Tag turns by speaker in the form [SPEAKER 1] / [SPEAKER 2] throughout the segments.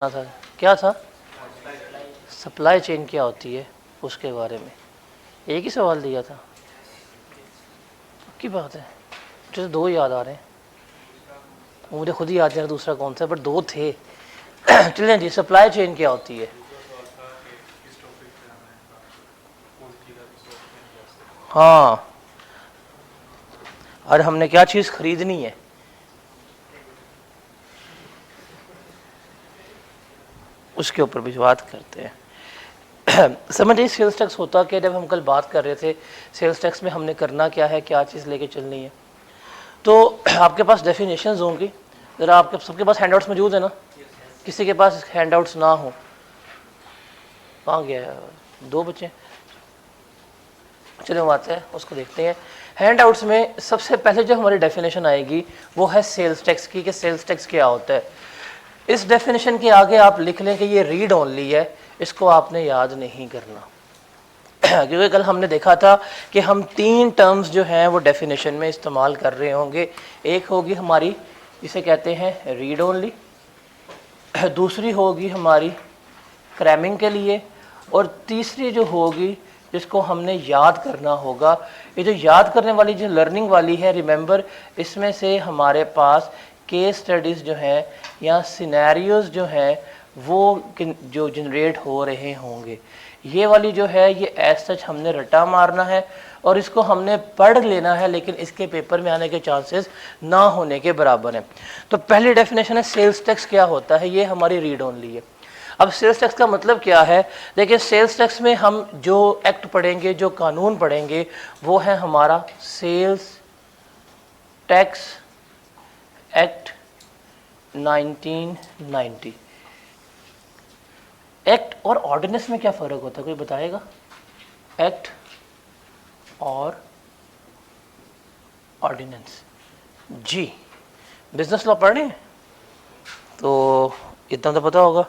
[SPEAKER 1] था क्या था? सप्लाई चेन क्या होती है उसके बारे में एक ही सवाल दिया था। पक्की बात है, मुझे तो दो याद आ रहे हैं, मुझे खुद ही याद नहीं आ रहा दूसरा कौन सा, बट दो थे। चलिए जी, सप्लाई चेन क्या होती है? हाँ, और हमने क्या चीज़ खरीदनी है, उसके ऊपर भी बात करते हैं। समझिए सेल्स टैक्स होता क्या, जब हम कल बात कर रहे थे सेल्स टैक्स में हमने करना क्या है, क्या चीज़ लेके चलनी है, तो आपके पास डेफिनेशंस होंगी। ज़रा आपके सबके पास हैंडआउट्स मौजूद है ना? किसी के पास हैंडआउट्स ना हो, कहाँ गया? दो बच्चे, चलो आते हैं उसको देखते हैं। हैंडआउट्स में सबसे पहले जो हमारी डेफिनेशन आएगी वो है सेल्स टैक्स की, कि सेल्स टैक्स क्या होता है। इस डेफिनेशन के आगे आप लिख लें कि ये रीड ओनली है, इसको आपने याद नहीं करना। क्योंकि कल हमने देखा था कि हम तीन टर्म्स जो हैं वो डेफिनेशन में इस्तेमाल कर रहे होंगे। एक होगी हमारी जिसे कहते हैं रीड ओनली, दूसरी होगी हमारी क्रैमिंग के लिए, और तीसरी जो होगी जिसको हमने याद करना होगा। ये जो याद करने वाली जो लर्निंग वाली है, रिमेंबर, इसमें से हमारे पास केस स्टडीज़ जो हैं या सिनेरियोज जो हैं वो जो जनरेट हो रहे होंगे। ये वाली जो है ये एज सच हमने रटा मारना है और इसको हमने पढ़ लेना है, लेकिन इसके पेपर में आने के चांसेस ना होने के बराबर हैं। तो पहली डेफिनेशन है सेल्स टैक्स क्या होता है, ये हमारी रीड ओनली है। अब सेल्स टैक्स का मतलब क्या है? देखिए, सेल्स टैक्स में हम जो एक्ट पढ़ेंगे, जो कानून पढ़ेंगे, वो है हमारा सेल्स टैक्स एक्ट 1990। एक्ट और ऑर्डिनेंस में क्या फ़र्क होता है, कोई बताएगा? एक्ट और ऑर्डिनेंस, जी बिजनेस लॉ पढ़ रहे हैं तो इतना तो पता होगा।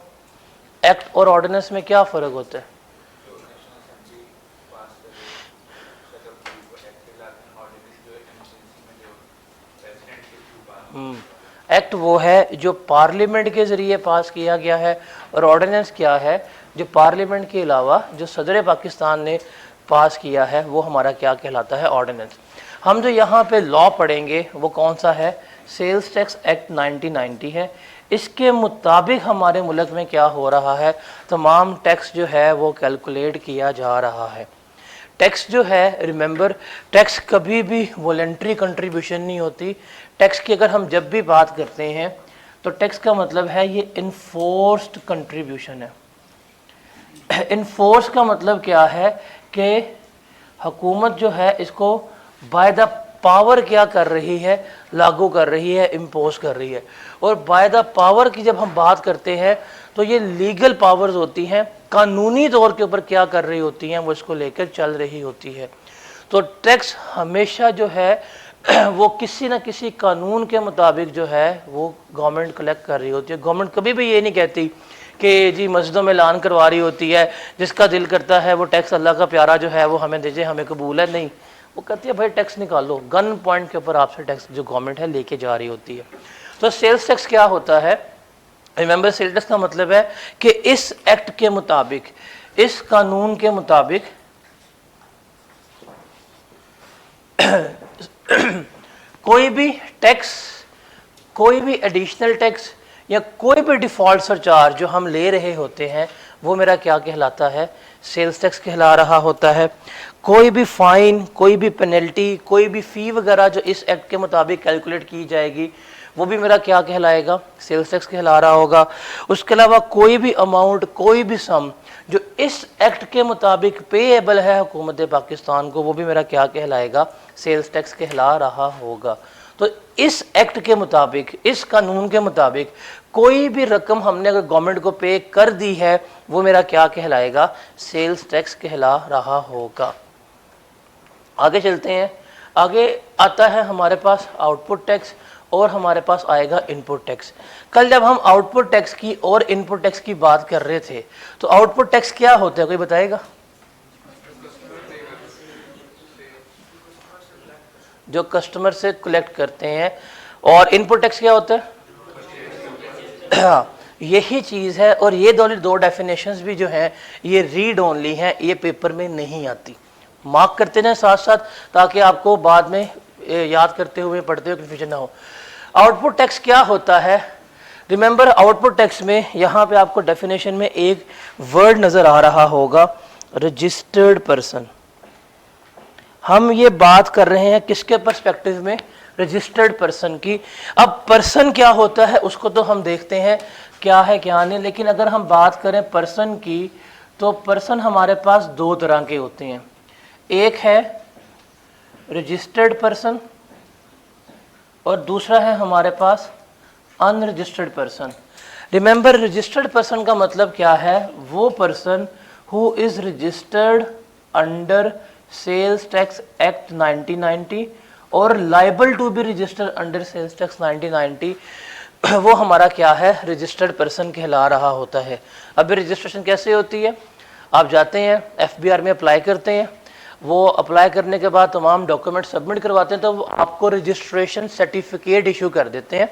[SPEAKER 1] एक्ट और ऑर्डिनेंस में क्या फ़र्क होता है? एक्ट वो है जो पार्लियामेंट के ज़रिए पास किया गया है, और ऑर्डिनेंस क्या है? जो पार्लियामेंट के अलावा जो सदर पाकिस्तान ने पास किया है वो हमारा क्या कहलाता है? ऑर्डिनेंस। हम जो यहाँ पे लॉ पढ़ेंगे वो कौन सा है? सेल्स टैक्स एक्ट 1990 है। इसके मुताबिक हमारे मुल्क में क्या हो रहा है? तमाम टैक्स जो है वो कैलकुलेट किया जा रहा है। टैक्स जो है, रिमेंबर, टैक्स कभी भी वॉलेंट्री कंट्रीब्यूशन नहीं होती। टैक्स की अगर हम जब भी बात करते हैं तो टैक्स का मतलब है ये इन्फोर्स्ड कंट्रीब्यूशन है। इन्फोर्स का मतलब क्या है कि हुकूमत जो है इसको बाय द पावर क्या कर रही है? लागू कर रही है, इम्पोज कर रही है। और बाय द पावर की जब हम बात करते हैं तो ये लीगल पावर्स होती हैं, कानूनी तौर के ऊपर क्या कर रही होती हैं वो इसको लेकर चल रही होती है। तो टैक्स हमेशा जो है वो किसी ना किसी कानून के मुताबिक जो है वो गवर्नमेंट कलेक्ट कर रही होती है। गवर्नमेंट कभी भी ये नहीं कहती कि जी मस्जिदों में ऐलान करवा रही होती है जिसका दिल करता है वो टैक्स अल्लाह का प्यारा जो है वो हमें दीजिए, हमें कबूल है। नहीं, वो कहती है भाई टैक्स निकालो, गन पॉइंट के ऊपर आपसे टैक्स जो गवर्नमेंट है लेके जा रही होती है। तो सेल्स टैक्स क्या होता है? रिमेंबर, सेल्स टैक्स का मतलब है कि इस एक्ट के मुताबिक, इस कानून के मुताबिक कोई भी टैक्स, कोई भी एडिशनल टैक्स या कोई भी डिफ़ॉल्ट सरचार्ज जो हम ले रहे होते हैं वो मेरा क्या कहलाता है? सेल्स टैक्स कहला रहा होता है। कोई भी फ़ाइन, कोई भी पेनल्टी, कोई भी फ़ी वगैरह जो इस एक्ट के मुताबिक कैलकुलेट की जाएगी वो भी मेरा क्या कहलाएगा? सेल्स टैक्स कहला रहा होगा। उसके अलावा कोई भी अमाउंट, कोई भी सम जो इस एक्ट के मुताबिक पेएबल है हुकूमत पाकिस्तान को, वो भी मेरा क्या कहलाएगा? सेल्स टैक्स कहला रहा होगा। तो इस एक्ट के मुताबिक, इस कानून के मुताबिक कोई भी रकम हमने अगर गवर्नमेंट को पे कर दी है वो मेरा क्या कहलाएगा? सेल्स टैक्स कहला रहा होगा। आगे चलते हैं। आगे आता है हमारे पास आउटपुट टैक्स और हमारे पास आएगा इनपुट टैक्स। कल जब हम आउटपुट टैक्स की और इनपुट टैक्स की बात कर रहे थे तो आउटपुट टैक्स क्या होता है, कोई बताएगा? जो कस्टमर से कलेक्ट करते हैं। और इनपुट टैक्स क्या होता है? यही चीज़ है। और ये दो डेफिनेशंस भी जो हैं ये रीड ओनली हैं, ये पेपर में नहीं आती। मार्क करते रहें साथ साथ, ताकि आपको बाद में याद करते हुए पढ़ते हुए कन्फ्यूजन ना हो। आउटपुट टैक्स क्या होता है? रिमेंबर, आउटपुट टैक्स में यहाँ पे आपको डेफिनेशन में एक वर्ड नज़र आ रहा होगा, रजिस्टर्ड पर्सन। हम ये बात कर रहे हैं किसके पर्सपेक्टिव में? रजिस्टर्ड पर्सन की। अब पर्सन क्या होता है उसको तो हम देखते हैं क्या है क्या नहीं, लेकिन अगर हम बात करें पर्सन की, तो पर्सन हमारे पास दो तरह के होते हैं। एक है रजिस्टर्ड पर्सन और दूसरा है हमारे पास unregistered person. Remember, registered person का मतलब क्या है? वो person who is registered under sales tax act 1990 और liable to be registered under sales tax 1990, वो हमारा क्या है? रजिस्टर्ड पर्सन कहला रहा होता है। अब रजिस्ट्रेशन कैसे होती है? आप जाते हैं FBR में अप्लाई करते हैं, वो अप्लाई करने के बाद तमाम डॉक्यूमेंट सबमिट करवाते हैं, तो वो आपको रजिस्ट्रेशन सर्टिफिकेट इशू कर देते हैं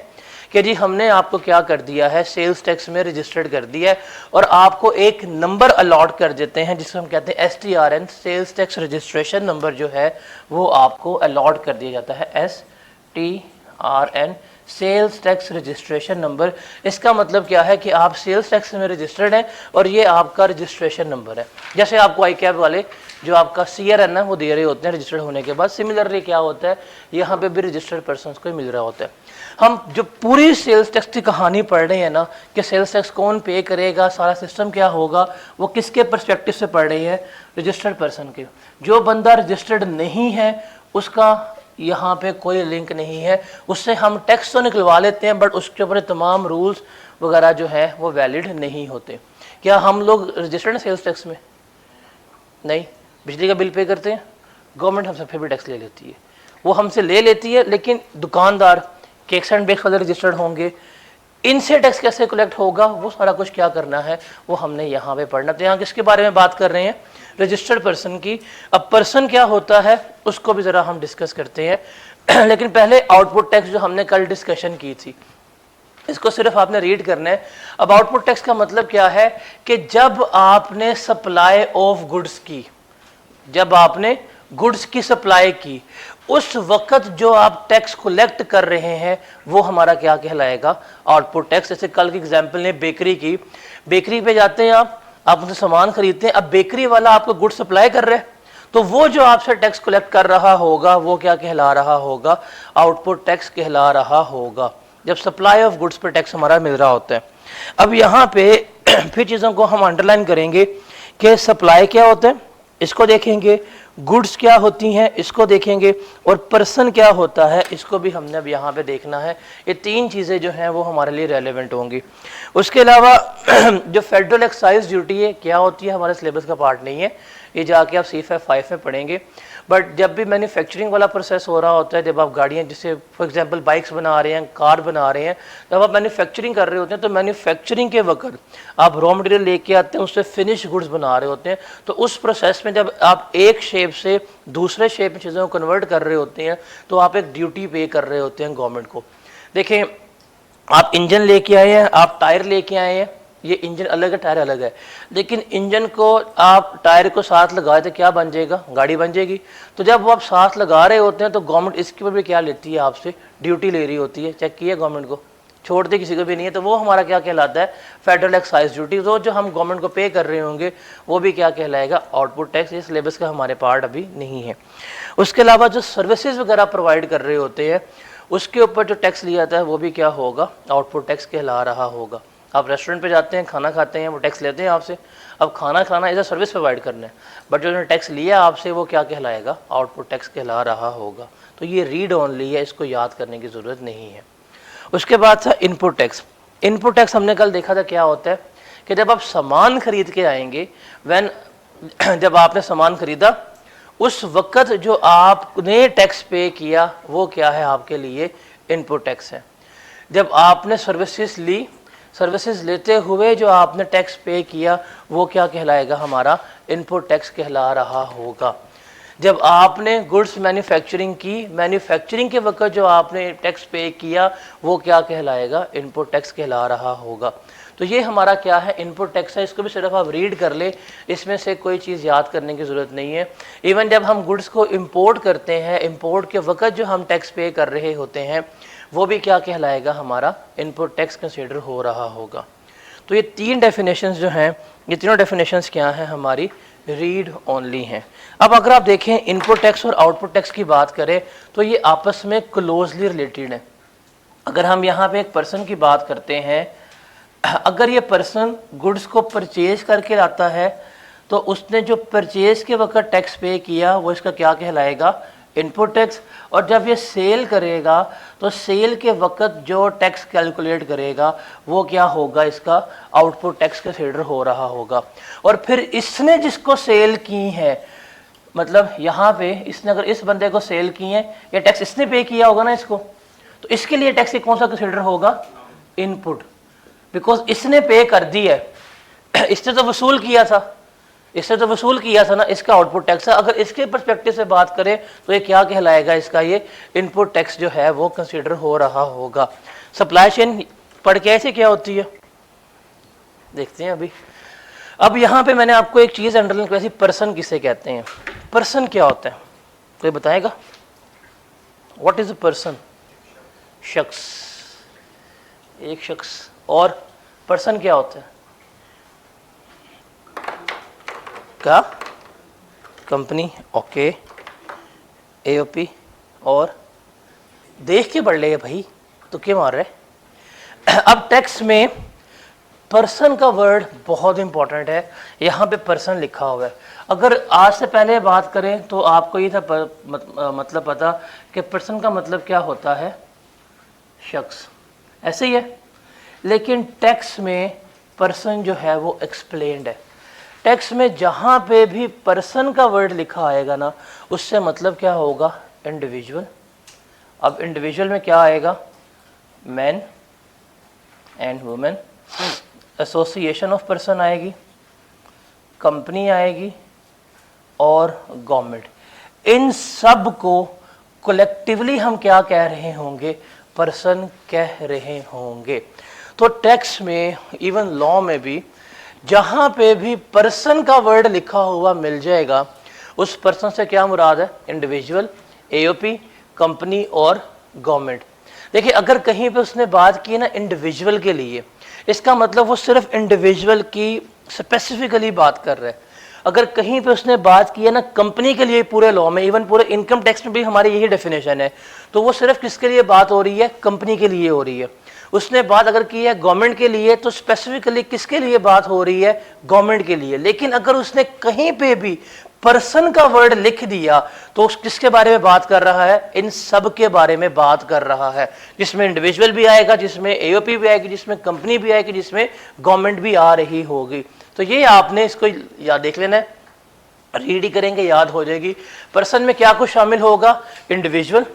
[SPEAKER 1] कि जी हमने आपको क्या कर दिया है, सेल्स टैक्स में रजिस्टर्ड कर दिया है, और आपको एक नंबर अलॉट कर देते हैं जिसको हम कहते हैं STRN, sales tax registration number जो है वो आपको अलॉट कर दिया जाता है। STRN, sales tax registration number. इसका मतलब क्या है कि आप सेल्स टैक्स में रजिस्टर्ड हैं और ये आपका रजिस्ट्रेशन नंबर है। जैसे आपको ICAP वाले जो आपका CRN है वो दे रहे होते हैं रजिस्टर्ड होने के बाद, सिमिलरली क्या होता है यहाँ पे भी रजिस्टर्ड पर्सन को मिल रहा होता है। हम जो पूरी सेल्स टैक्स की कहानी पढ़ रहे हैं ना, कि सेल्स टैक्स कौन पे करेगा, सारा सिस्टम क्या होगा, वो किसके पर्सपेक्टिव से पढ़ रहे हैं? रजिस्टर्ड पर्सन के। जो बंदा रजिस्टर्ड नहीं है उसका यहाँ पे कोई लिंक नहीं है, उससे हम टैक्स तो निकलवा लेते हैं बट उसके ऊपर तमाम रूल्स वगैरह जो है वो वैलिड नहीं होते। क्या हम लोग रजिस्टर्ड हैं सेल्स टैक्स में? नहीं। बिजली का बिल पे करते हैं, गवर्नमेंट हमसे फिर भी टैक्स ले लेती है, वो हमसे ले लेती है, लेकिन दुकानदार केक्स एंड बेक्स वाले रजिस्टर्ड होंगे, इनसे टैक्स कैसे कलेक्ट होगा, वो सारा कुछ क्या करना है वो हमने यहाँ पे पढ़ना। तो यहाँ किसके बारे में बात कर रहे हैं? रजिस्टर्ड पर्सन की। अब पर्सन क्या होता है उसको भी ज़रा हम डिस्कस करते हैं लेकिन पहले आउटपुट टैक्स जो हमने कल डिस्कशन की थी इसको सिर्फ आपने रीड करना है। अब आउटपुट टैक्स का मतलब क्या है कि जब आपने सप्लाई ऑफ गुड्स की, जब आपने गुड्स की सप्लाई की, उस वक्त जो आप टैक्स कलेक्ट कर रहे हैं वो हमारा क्या कहलाएगा? Output tax. जैसे कल की एग्जांपल ने बेकरी की, बेकरी पे जाते हैं आप उनसे सामान खरीदते हैं, अब बेकरी वाला आपको गुड्स सप्लाई कर रहे हैं, तो वो जो आपसे टैक्स कलेक्ट कर रहा होगा वो क्या कहला रहा होगा? आउटपुट टैक्स कहला रहा होगा, जब सप्लाई ऑफ गुड्स पर टैक्स हमारा मिल रहा होता है। अब यहाँ पे फिर चीज़ों को हम अंडरलाइन करेंगे कि सप्लाई क्या होता है, इसको देखेंगे, गुड्स क्या होती हैं इसको देखेंगे, और पर्सन क्या होता है इसको भी हमने अब यहाँ पे देखना है। ये तीन चीज़ें जो हैं वो हमारे लिए रेलेवेंट होंगी। उसके अलावा जो फेडरल एक्साइज ड्यूटी है क्या होती है, हमारे सिलेबस का पार्ट नहीं है, ये जाके आप C5 5 में पढ़ेंगे। बट जब भी मैन्युफैक्चरिंग वाला प्रोसेस हो रहा होता है, जब आप गाड़ियाँ जैसे फॉर एग्जांपल बाइक्स बना रहे हैं, कार बना रहे हैं, जब आप मैन्युफैक्चरिंग कर रहे होते हैं तो मैन्युफैक्चरिंग के वक्त आप रॉ मटेरियल लेके आते हैं, उससे फिनिश गुड्स बना रहे होते हैं, तो उस प्रोसेस में जब आप एक शेप से दूसरे शेप में चीज़ों को कन्वर्ट कर रहे होते हैं तो आप एक ड्यूटी पे कर रहे होते हैं गवर्नमेंट को। देखें, आप इंजन लेके आए हैं, आप टायर लेके आए हैं, ये इंजन अलग है टायर अलग है, लेकिन इंजन को आप टायर को साथ लगाए तो क्या बन जाएगा? गाड़ी बन जाएगी। तो जब वो आप साथ लगा रहे होते हैं तो गवर्नमेंट इसके ऊपर भी क्या लेती है? आपसे ड्यूटी ले रही होती है। चेक किया गवर्नमेंट को, छोड़ते किसी को भी नहीं है, तो वो हमारा क्या कहलाता है? Federal excise duty. तो जो हम गवर्नमेंट को पे कर रहे होंगे वो भी क्या कहलाएगा? Output tax. ये सिलेबस का हमारे पार्ट अभी नहीं है। उसके अलावा जो सर्विसेज वगैरह प्रोवाइड कर रहे होते हैं उसके ऊपर जो टैक्स लिया जाता है वो भी क्या होगा? आउटपुट टैक्स कहला रहा होगा। आप रेस्टोरेंट पे जाते हैं, खाना खाते हैं, वो टैक्स लेते हैं आपसे। अब खाना खाना एज अ सर्विस प्रोवाइड करना है, बट जो उन्होंने टैक्स लिया आपसे वो क्या कहलाएगा? आउटपुट टैक्स कहला रहा होगा। तो ये रीड ओनली है, इसको याद करने की ज़रूरत नहीं है। उसके बाद था इनपुट टैक्स। इनपुट टैक्स हमने कल देखा था क्या होता है कि जब आप सामान खरीद के आएंगे, जब आपने सामान खरीदा उस वक़्त जो आपने टैक्स पे किया वो क्या है? आपके लिए इनपुट टैक्स है। जब आपने सर्विसेज ली, सर्विसेज लेते हुए जो आपने टैक्स पे किया वो क्या कहलाएगा? हमारा इनपुट टैक्स कहला रहा होगा। जब आपने गुड्स मैन्युफैक्चरिंग की, मैन्युफैक्चरिंग के वक्त जो आपने टैक्स पे किया वो क्या कहलाएगा? इनपुट टैक्स कहला रहा होगा। तो ये हमारा क्या है, इनपुट टैक्स है। इसको भी सिर्फ आप रीड कर ले, इसमें से कोई चीज़ याद करने की ज़रूरत नहीं है। इवन जब हम गुड्स को इंपोर्ट करते हैं, इंपोर्ट के वक्त जो हम टैक्स पे कर रहे होते हैं वो भी क्या कहलाएगा, हमारा इनपुट टैक्स कंसिडर हो रहा होगा। तो ये 3 डेफिनेशंस जो हैं, ये तीनों डेफिनेशंस क्या हैं, हमारी रीड ओनली हैं। अब अगर आप देखें इनपुट टैक्स और आउटपुट टैक्स की बात करें तो ये आपस में क्लोजली रिलेटेड है। अगर हम यहाँ पे एक पर्सन की बात करते हैं, अगर ये पर्सन गुड्स को परचेज करके लाता है तो उसने जो परचेज के वक्त टैक्स पे किया वो इसका क्या कहलाएगा, इनपुट टैक्स। और जब ये सेल करेगा तो सेल के वक्त जो टैक्स कैलकुलेट करेगा वो क्या होगा, इसका आउटपुट टैक्स कंसीडर हो रहा होगा। और फिर इसने जिसको सेल की है, मतलब यहाँ पे इसने अगर इस बंदे को सेल की है, ये टैक्स इसने पे किया होगा ना इसको, तो इसके लिए टैक्स कौन सा कंसीडर होगा, इनपुट, बिकॉज इसने पे कर दी है, इसने तो वसूल किया था, इससे तो वसूल किया था ना, इसका आउटपुट टैक्स है। अगर इसके पर्सपेक्टिव से बात करें तो ये क्या कहलाएगा, इसका ये इनपुट टैक्स जो है वो कंसीडर हो रहा होगा। सप्लाई चेन पढ़ के ऐसे क्या होती है देखते हैं अभी। अब यहाँ पे मैंने आपको एक चीज़ अंडरलाइन की, पर्सन किसे कहते हैं, पर्सन क्या होता है कोई बताएगा, व्हाट इज अ पर्सन, शख्स, एक शख्स। और पर्सन क्या होता है, क्या, कंपनी, ओके, एओपी। और देख के बढ़ ले भाई, तो क्या मार रहे। अब टैक्स में पर्सन का वर्ड बहुत इंपॉर्टेंट है, यहाँ पे पर्सन लिखा हुआ है। अगर आज से पहले बात करें तो आपको ये था मतलब पता कि पर्सन का मतलब क्या होता है, शख्स, ऐसे ही है। लेकिन टैक्स में पर्सन जो है वो एक्सप्लेन्ड है। टैक्स में जहाँ पे भी पर्सन का वर्ड लिखा आएगा ना, उससे मतलब क्या होगा, इंडिविजुअल। अब इंडिविजुअल में क्या आएगा, man and women, association of person आएगी, कंपनी आएगी और गवर्नमेंट। इन सब को कलेक्टिवली हम क्या कह रहे होंगे, पर्सन कह रहे होंगे। तो टैक्स में, इवन लॉ में भी, जहां पे भी पर्सन का वर्ड लिखा हुआ मिल जाएगा, उस पर्सन से क्या मुराद है, इंडिविजुअल, एओपी, कंपनी और गवर्नमेंट। देखिए अगर कहीं पे उसने बात की ना इंडिविजुअल के लिए, इसका मतलब वो सिर्फ इंडिविजुअल की स्पेसिफिकली बात कर रहा है। अगर कहीं पे उसने बात की है ना कंपनी के लिए, पूरे लॉ में, इवन पूरे इनकम टैक्स में भी हमारी यही डेफिनेशन है, तो वो सिर्फ किसके लिए बात हो रही है, कंपनी के लिए हो रही है। उसने बात अगर की है गवर्नमेंट के लिए तो स्पेसिफिकली किसके लिए बात हो रही है, गवर्नमेंट के लिए। लेकिन अगर उसने कहीं पे भी पर्सन का वर्ड लिख दिया तो उस किसके बारे में बात कर रहा है, इन सब के बारे में बात कर रहा है, जिसमें इंडिविजुअल भी आएगा, जिसमें एओपी भी आएगी, जिसमें कंपनी भी आएगी, जिसमें गवर्नमेंट भी आ रही होगी। तो ये आपने इसको याद देख लेना है, रीड ही करेंगे याद हो जाएगी। पर्सन में क्या कुछ शामिल होगा, इंडिविजुअल,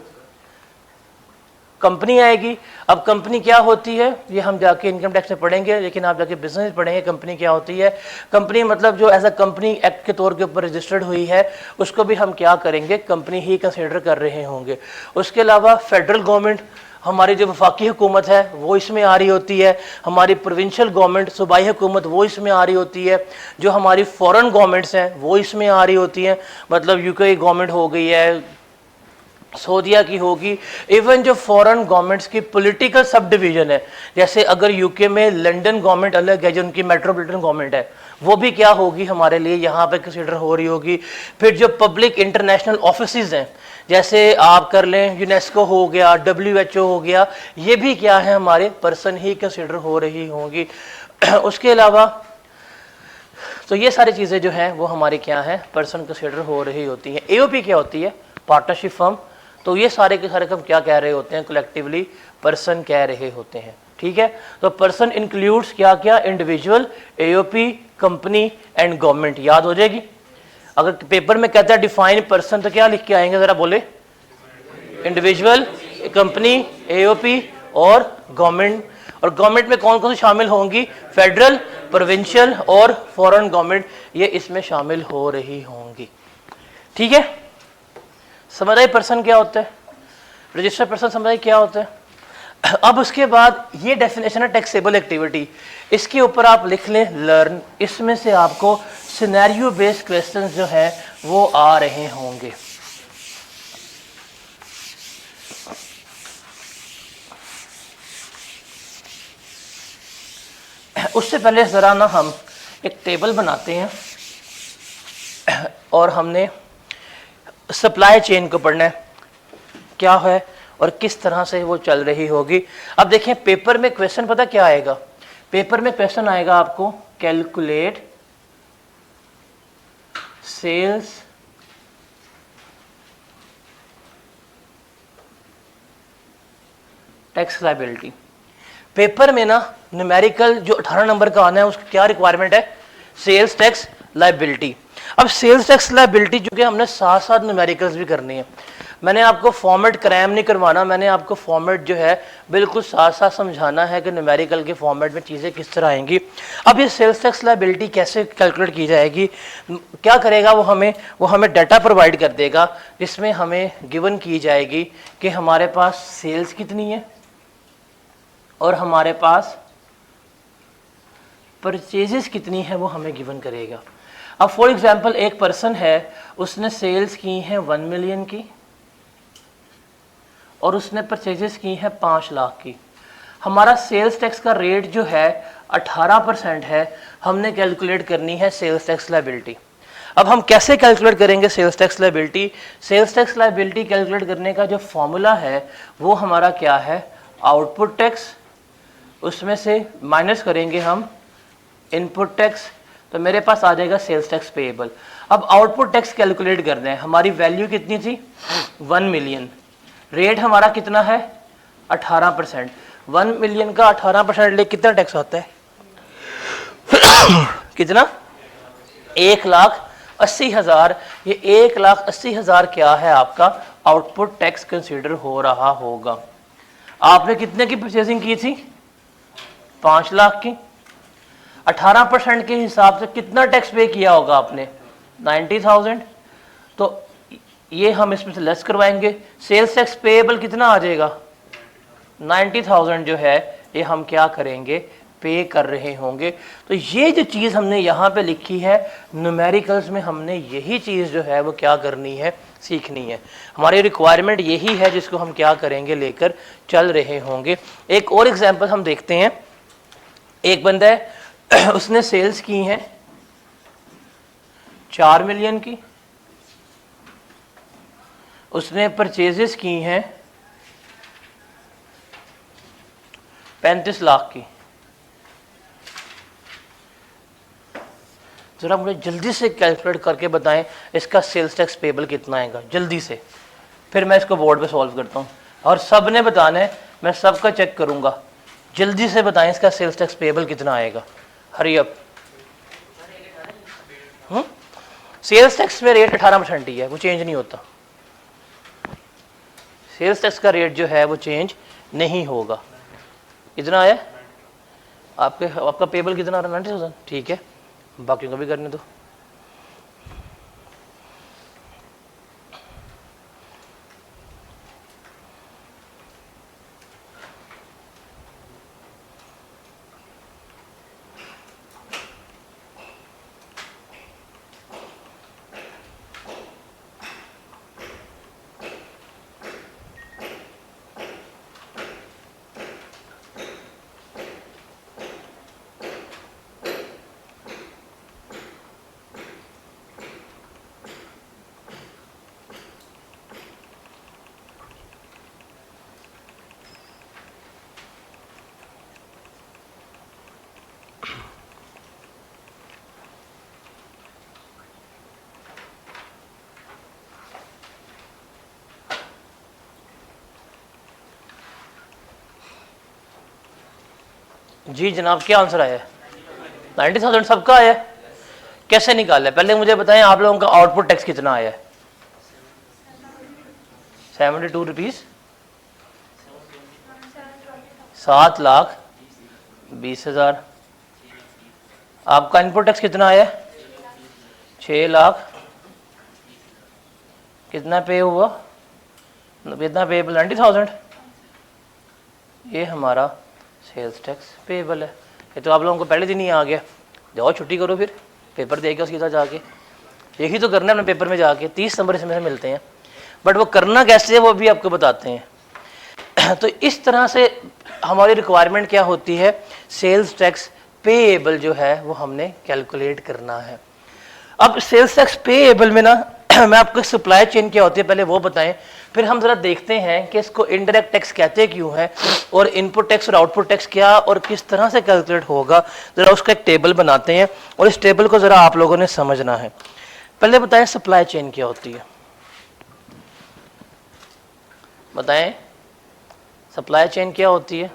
[SPEAKER 1] कंपनी आएगी। अब कंपनी क्या होती है ये हम जाके इनकम टैक्स में पढ़ेंगे, लेकिन आप जाके बिजनेस पढ़ेंगे कंपनी क्या होती है। कंपनी मतलब जो एज अ कंपनी एक्ट के तौर के ऊपर रजिस्टर्ड हुई है, उसको भी हम क्या करेंगे, कंपनी ही कंसिडर कर रहे होंगे। उसके अलावा फेडरल गवर्नमेंट, हमारी जो वफाकी हुकूमत है वो इसमें आ रही होती है, हमारी प्रोविंशियल गवर्नमेंट, सूबाई हुकूमत वो इसमें आ रही होती है, जो हमारी फॉरेन गवर्नमेंट्स हैं वो इसमें आ रही होती हैं, मतलब यूके गवर्नमेंट हो गई है, सऊदीया की होगी। इवन जो फॉरेन गवर्नमेंट्स की पॉलिटिकल सब डिवीजन है, जैसे अगर यूके में लंदन गवर्नमेंट अलग है जो उनकी मेट्रोपॉलिटन गवर्नमेंट है, वो भी क्या होगी हमारे लिए यहाँ पे कंसिडर हो रही होगी। फिर जो पब्लिक इंटरनेशनल ऑफिसेज हैं, जैसे आप कर लें यूनेस्को हो गया, WHO हो गया, ये भी क्या है हमारे पर्सन ही कंसिडर हो रही होंगी। उसके अलावा तो ये सारी चीज़ें जो हैं वो हमारी क्या है, पर्सन कंसिडर हो रही होती हैं। AOP क्या होती है, पार्टनरशिप फर्म। तो ये सारे के सारे हम क्या कह रहे होते हैं, कलेक्टिवली पर्सन कह रहे होते हैं। ठीक है, तो पर्सन इंक्लूड्स क्या क्या, individual, AOP, company and government. याद हो जाएगी। अगर पेपर में कहता है डिफाइन पर्सन तो क्या लिख के आएंगे जरा बोले, इंडिविजुअल, कंपनी, AOP और गवर्नमेंट। और गवर्नमेंट में कौन कौन सी शामिल होंगी, फेडरल, प्रोविंशियल और फॉरेन गवर्नमेंट, ये इसमें शामिल हो रही होंगी। ठीक है, समझ आए पर्सन क्या होता है, रजिस्टर्ड पर्सन समझ आए क्या होता है। अब उसके बाद ये डेफिनेशन है टैक्सेबल एक्टिविटी, इसके ऊपर आप लिख लें लर्न। इसमें से आपको सिनेरियो बेस्ड क्वेश्चंस जो है वो आ रहे होंगे। उससे पहले ज़रा ना हम एक टेबल बनाते हैं और हमने सप्लाई चेन को पढ़ना है क्या है और किस तरह से वो चल रही होगी। अब देखें पेपर में क्वेश्चन पता क्या आएगा, पेपर में क्वेश्चन आएगा आपको calculate sales tax liability. Paper में ना न्यूमेरिकल जो 18 नंबर का आना है उसकी क्या रिक्वायरमेंट है, सेल्स टैक्स लायबिलिटी। अब सेल्स टैक्स लायबिलिटी जो कि हमने साथ साथ न्यूमेरिकल्स भी करनी है। मैंने आपको फॉर्मेट क्रैम नहीं करवाना, मैंने आपको फॉर्मेट जो है बिल्कुल साथ साथ समझाना है कि न्यूमेरिकल के फॉर्मेट में चीज़ें किस तरह आएंगी। अब ये सेल्स टैक्स लायबिलिटी कैसे कैलकुलेट की जाएगी, क्या करेगा वो हमें डाटा प्रोवाइड कर देगा जिसमें हमें गिवन की जाएगी कि हमारे पास सेल्स कितनी है और हमारे पास परचेजेस कितनी है वो हमें गिवन करेगा। अब फॉर एग्जांपल एक पर्सन है, उसने सेल्स की हैं 1 मिलियन की और उसने परचेजेस की हैं 5 लाख की। हमारा सेल्स टैक्स का रेट जो है 18% है, हमने कैलकुलेट करनी है सेल्स टैक्स लायबिलिटी। अब हम कैसे कैलकुलेट करेंगे sales tax liability, sales tax liability calculate करने का जो फॉर्मूला है वो हमारा क्या है, आउटपुट टैक्स, उसमें से माइनस करेंगे हम इनपुट टैक्स, तो मेरे पास आ जाएगा सेल्स टैक्स पेएबल। अब आउटपुट टैक्स कैलकुलेट करना है, हमारी वैल्यू कितनी थी 1 मिलियन, रेट हमारा कितना है 18%। 1 मिलियन का 18% ले कितना टैक्स आता है कितना 1,80,000। ये 1,80,000 क्या है आपका आउटपुट टैक्स कंसीडर हो रहा होगा। आपने कितने की परचेजिंग की थी 5 लाख की, 18% के हिसाब से कितना टैक्स पे किया होगा आपने 90,000। तो ये हम इसमें से लेस करवाएंगे, सेल्स टैक्स पेएबल कितना आ जाएगा 90,000 जो है ये हम क्या करेंगे पे कर रहे होंगे। तो ये जो चीज़ हमने यहाँ पे लिखी है न्यूमेरिकल्स में, हमने यही चीज़ जो है वो क्या करनी है, सीखनी है। हमारी रिक्वायरमेंट यही है जिसको हम क्या करेंगे लेकर चल रहे होंगे। एक और एग्जांपल हम देखते हैं, एक बंदा है उसने सेल्स की हैं 4 मिलियन की, उसने परचेजेस की हैं 35 लाख की। जरा मुझे जल्दी से कैलकुलेट करके बताएं इसका सेल्स टैक्स पेएबल कितना आएगा जल्दी से, फिर मैं इसको बोर्ड पे सॉल्व करता हूं और सब ने बताना है, मैं सबका चेक करूंगा। जल्दी से बताएं इसका सेल्स टैक्स पेएबल कितना आएगा, हरी अप। सेल्स टैक्स में रेट 18% ही है, वो चेंज नहीं होता। सेल्स टैक्स का रेट जो है वो चेंज नहीं होगा। कितना आया आपका पेएबल कितना आ रहा है 90,000, ठीक है, बाकी को भी करने दो। जी जनाब क्या आंसर आया है 90,000 सबका आया है। कैसे निकाला है पहले मुझे बताएं, आप लोगों का आउटपुट टैक्स कितना आया है 72 रुपीज, 7,20,000। आपका इनपुट टैक्स कितना आया है 6 लाख, कितना पे हुआ, कितना पे 90,000। ये हमारा सेल्स टैक्स पेएबल है। ये तो आप लोगों को पहले दिन ही आ गया, जाओ छुट्टी करो, फिर पेपर देगा उसके साथ जाके, यही तो करना है अपने पेपर में जाके। 30 नंबर इसमें से मिलते हैं, बट वो करना कैसे है वो भी आपको बताते हैं। तो इस तरह से हमारी रिक्वायरमेंट क्या होती है, सेल्स टैक्स पेएबल जो है वो हमने कैलकुलेट करना है। अब सेल्स टैक्स पेएबल में ना मैं आपको सप्लाई चेन क्या होती है पहले वो बताएं, फिर हम जरा देखते हैं कि इसको इनडायरेक्ट टैक्स कहते क्यों हैं, और इनपुट टैक्स और आउटपुट टैक्स क्या और किस तरह से कैलकुलेट होगा। जरा उसका एक टेबल बनाते हैं और इस टेबल को जरा आप लोगों ने समझना है। पहले बताएं सप्लाई चेन क्या होती है, बताएं सप्लाई चेन क्या होती है।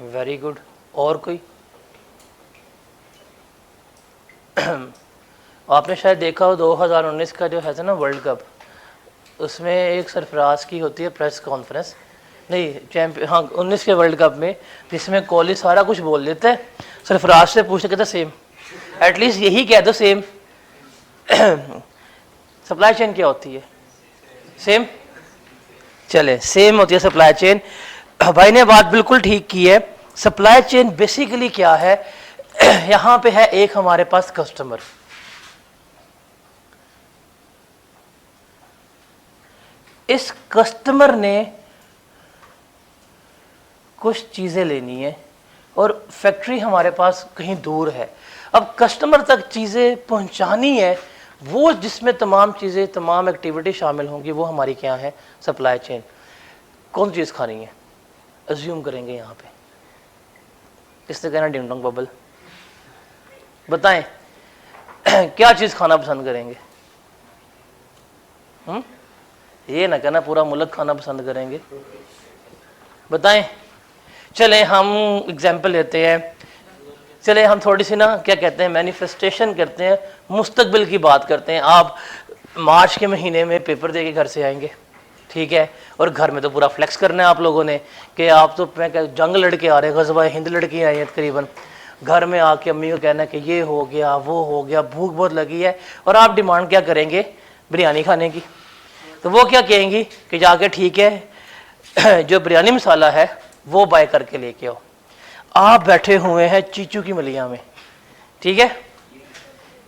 [SPEAKER 1] Very good. और कोई आपने शायद देखा हो 2019 का जो है था ना वर्ल्ड कप, उसमें एक सरफराज की होती है प्रेस कॉन्फ्रेंस, नहीं चैंपियन, हाँ 19 के वर्ल्ड कप में, जिसमें कोहली सारा कुछ बोल देता है, सरफराज से पूछते कहते सेम, एटलीस्ट यही कह दो सेम। सप्लाई चेन क्या होती है, सेम, चले सेम होती है सप्लाई चेन। भाई ने बात बिल्कुल ठीक की है। सप्लाई चेन बेसिकली क्या है, यहां पे है एक हमारे पास कस्टमर, इस कस्टमर ने कुछ चीजें लेनी है और फैक्ट्री हमारे पास कहीं दूर है। अब कस्टमर तक चीजें पहुंचानी है, वो जिसमें तमाम चीजें तमाम एक्टिविटी शामिल होंगी वो हमारी क्या है, सप्लाई चेन। कौन चीज खानी है, अज्यूम करेंगे यहाँ पे, किसने कहना डिंग डोंग बबल, बताएं क्या चीज खाना पसंद करेंगे। ये ना कहना पूरा मुल्क खाना पसंद करेंगे, बताएं। चले हम एग्जाम्पल लेते हैं, चले हम थोड़ी सी ना क्या कहते हैं मैनिफेस्टेशन करते हैं, मुस्तकबिल की बात करते हैं। आप मार्च के महीने में पेपर दे के घर से आएंगे, ठीक है, और घर में तो पूरा फ्लेक्स करना है आप लोगों ने कि आप तो मैं जंग लड़के आ रहे हैं, गज़वा हिंद लड़के आई हैं तकरीबन। घर में आके अम्मी को कहना कि ये हो गया वो हो गया, भूख बहुत लगी है, और आप डिमांड क्या करेंगे, बिरयानी खाने की। तो वो क्या कहेंगी कि जाके ठीक है जो बिरयानी मसाला है वो बाय करके लेके आओ। आप बैठे हुए हैं चीचू की मलिया में, ठीक है,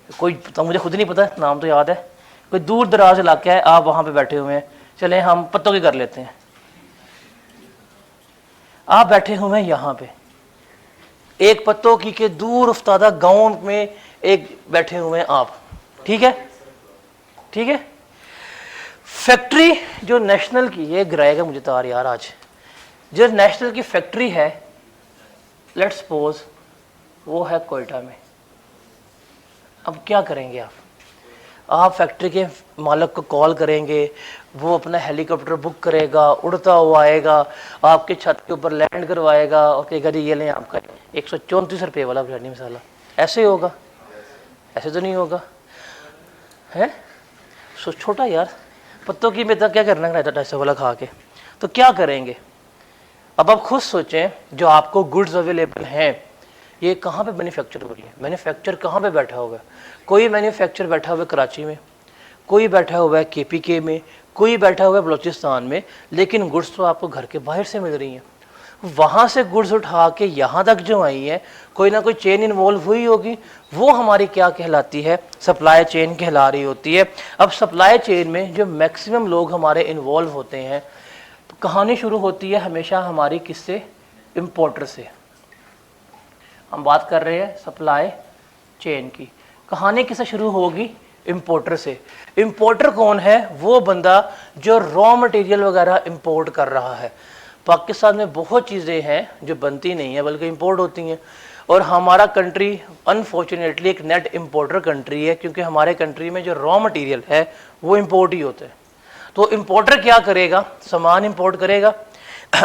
[SPEAKER 1] कोई तो मुझे खुद नहीं पता, नाम तो याद है, कोई दूर दराज इलाका है, आप वहां पे बैठे हुए हैं। चले हम पत्तों की कर लेते हैं, आप बैठे हुए हैं यहाँ पे एक पत्तों की के दूर उफ्तादा गांव में एक बैठे हुए हैं आप, ठीक है, ठीक है। फैक्ट्री जो नेशनल की, ये गिराएगा मुझे तार यार आज, जो नेशनल की फैक्ट्री है लेट्स सपोज वो है कोयटा में। अब क्या करेंगे आप फैक्ट्री के मालिक को कॉल करेंगे, वो अपना हेलीकॉप्टर बुक करेगा, उड़ता हुआ आएगा, आपके छत के ऊपर लैंड करवाएगा और कहेगा जी ये लें आपका 134 रुपये वाला बिरयानी मसाला। ऐसे होगा? ऐसे तो नहीं होगा, है सो छोटा यार, पत्तों की में क्या करना है 250 वाला खा के, तो क्या करेंगे। अब आप खुद सोचें, जो आपको गुड्स अवेलेबल हैं ये कहाँ पे मैन्युफैक्चर हो रही है, मैन्युफैक्चर कहाँ पे बैठा हुआ है, कोई मैन्युफैक्चर बैठा हुआ है कराची में, कोई बैठा हुआ है KPK में, कोई बैठा हुआ है बलूचिस्तान में, लेकिन गुड्स तो आपको घर के बाहर से मिल रही हैं। वहाँ से गुड्स उठा के यहाँ तक जो आई है, कोई ना कोई चेन इन्वॉल्व हुई होगी, वो हमारी क्या कहलाती है, सप्लाई चेन कहला रही होती है। अब सप्लाई चेन में जो मैक्सिमम लोग हमारे इन्वॉल्व होते हैं, तो कहानी शुरू होती है हमेशा हमारी किससे, इम्पोर्टर से। हम बात कर रहे हैं सप्लाई चेन की, कहानी किससे शुरू होगी, इम्पोर्टर से। इम्पोर्टर कौन है, वो बंदा जो रॉ मटेरियल वगैरह इंपोर्ट कर रहा है। पाकिस्तान में बहुत चीज़ें हैं जो बनती नहीं है बल्कि इंपोर्ट होती हैं, और हमारा कंट्री अनफॉर्चुनेटली एक नेट इंपोर्टर कंट्री है, क्योंकि हमारे कंट्री में जो रॉ मटेरियल है वो इंपोर्ट ही होता है। तो इंपोर्टर क्या करेगा, सामान इंपोर्ट करेगा।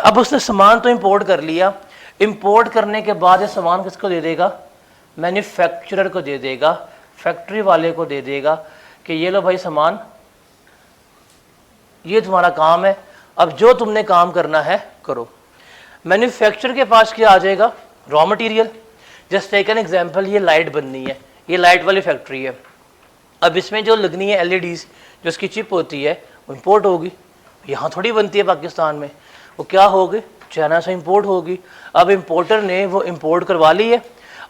[SPEAKER 1] अब उसने सामान तो इंपोर्ट कर लिया, इंपोर्ट करने के बाद ये सामान किसको दे देगा, मैन्युफैक्चरर को दे देगा, फैक्ट्री वाले को दे देगा कि ये लो भाई सामान, ये तुम्हारा काम है, अब जो तुमने काम करना है करो। मैन्युफैक्चर के पास क्या आ जाएगा, raw material. Just take an example, ये लाइट बननी है, ये लाइट वाली फैक्ट्री है। अब इसमें जो लगनी है एलईडीज, जो उसकी चिप होती है वो इम्पोर्ट होगी, यहाँ थोड़ी बनती है पाकिस्तान में, वो क्या होगी, चाइना से इंपोर्ट होगी। अब इंपोर्टर ने वो इंपोर्ट करवा ली है,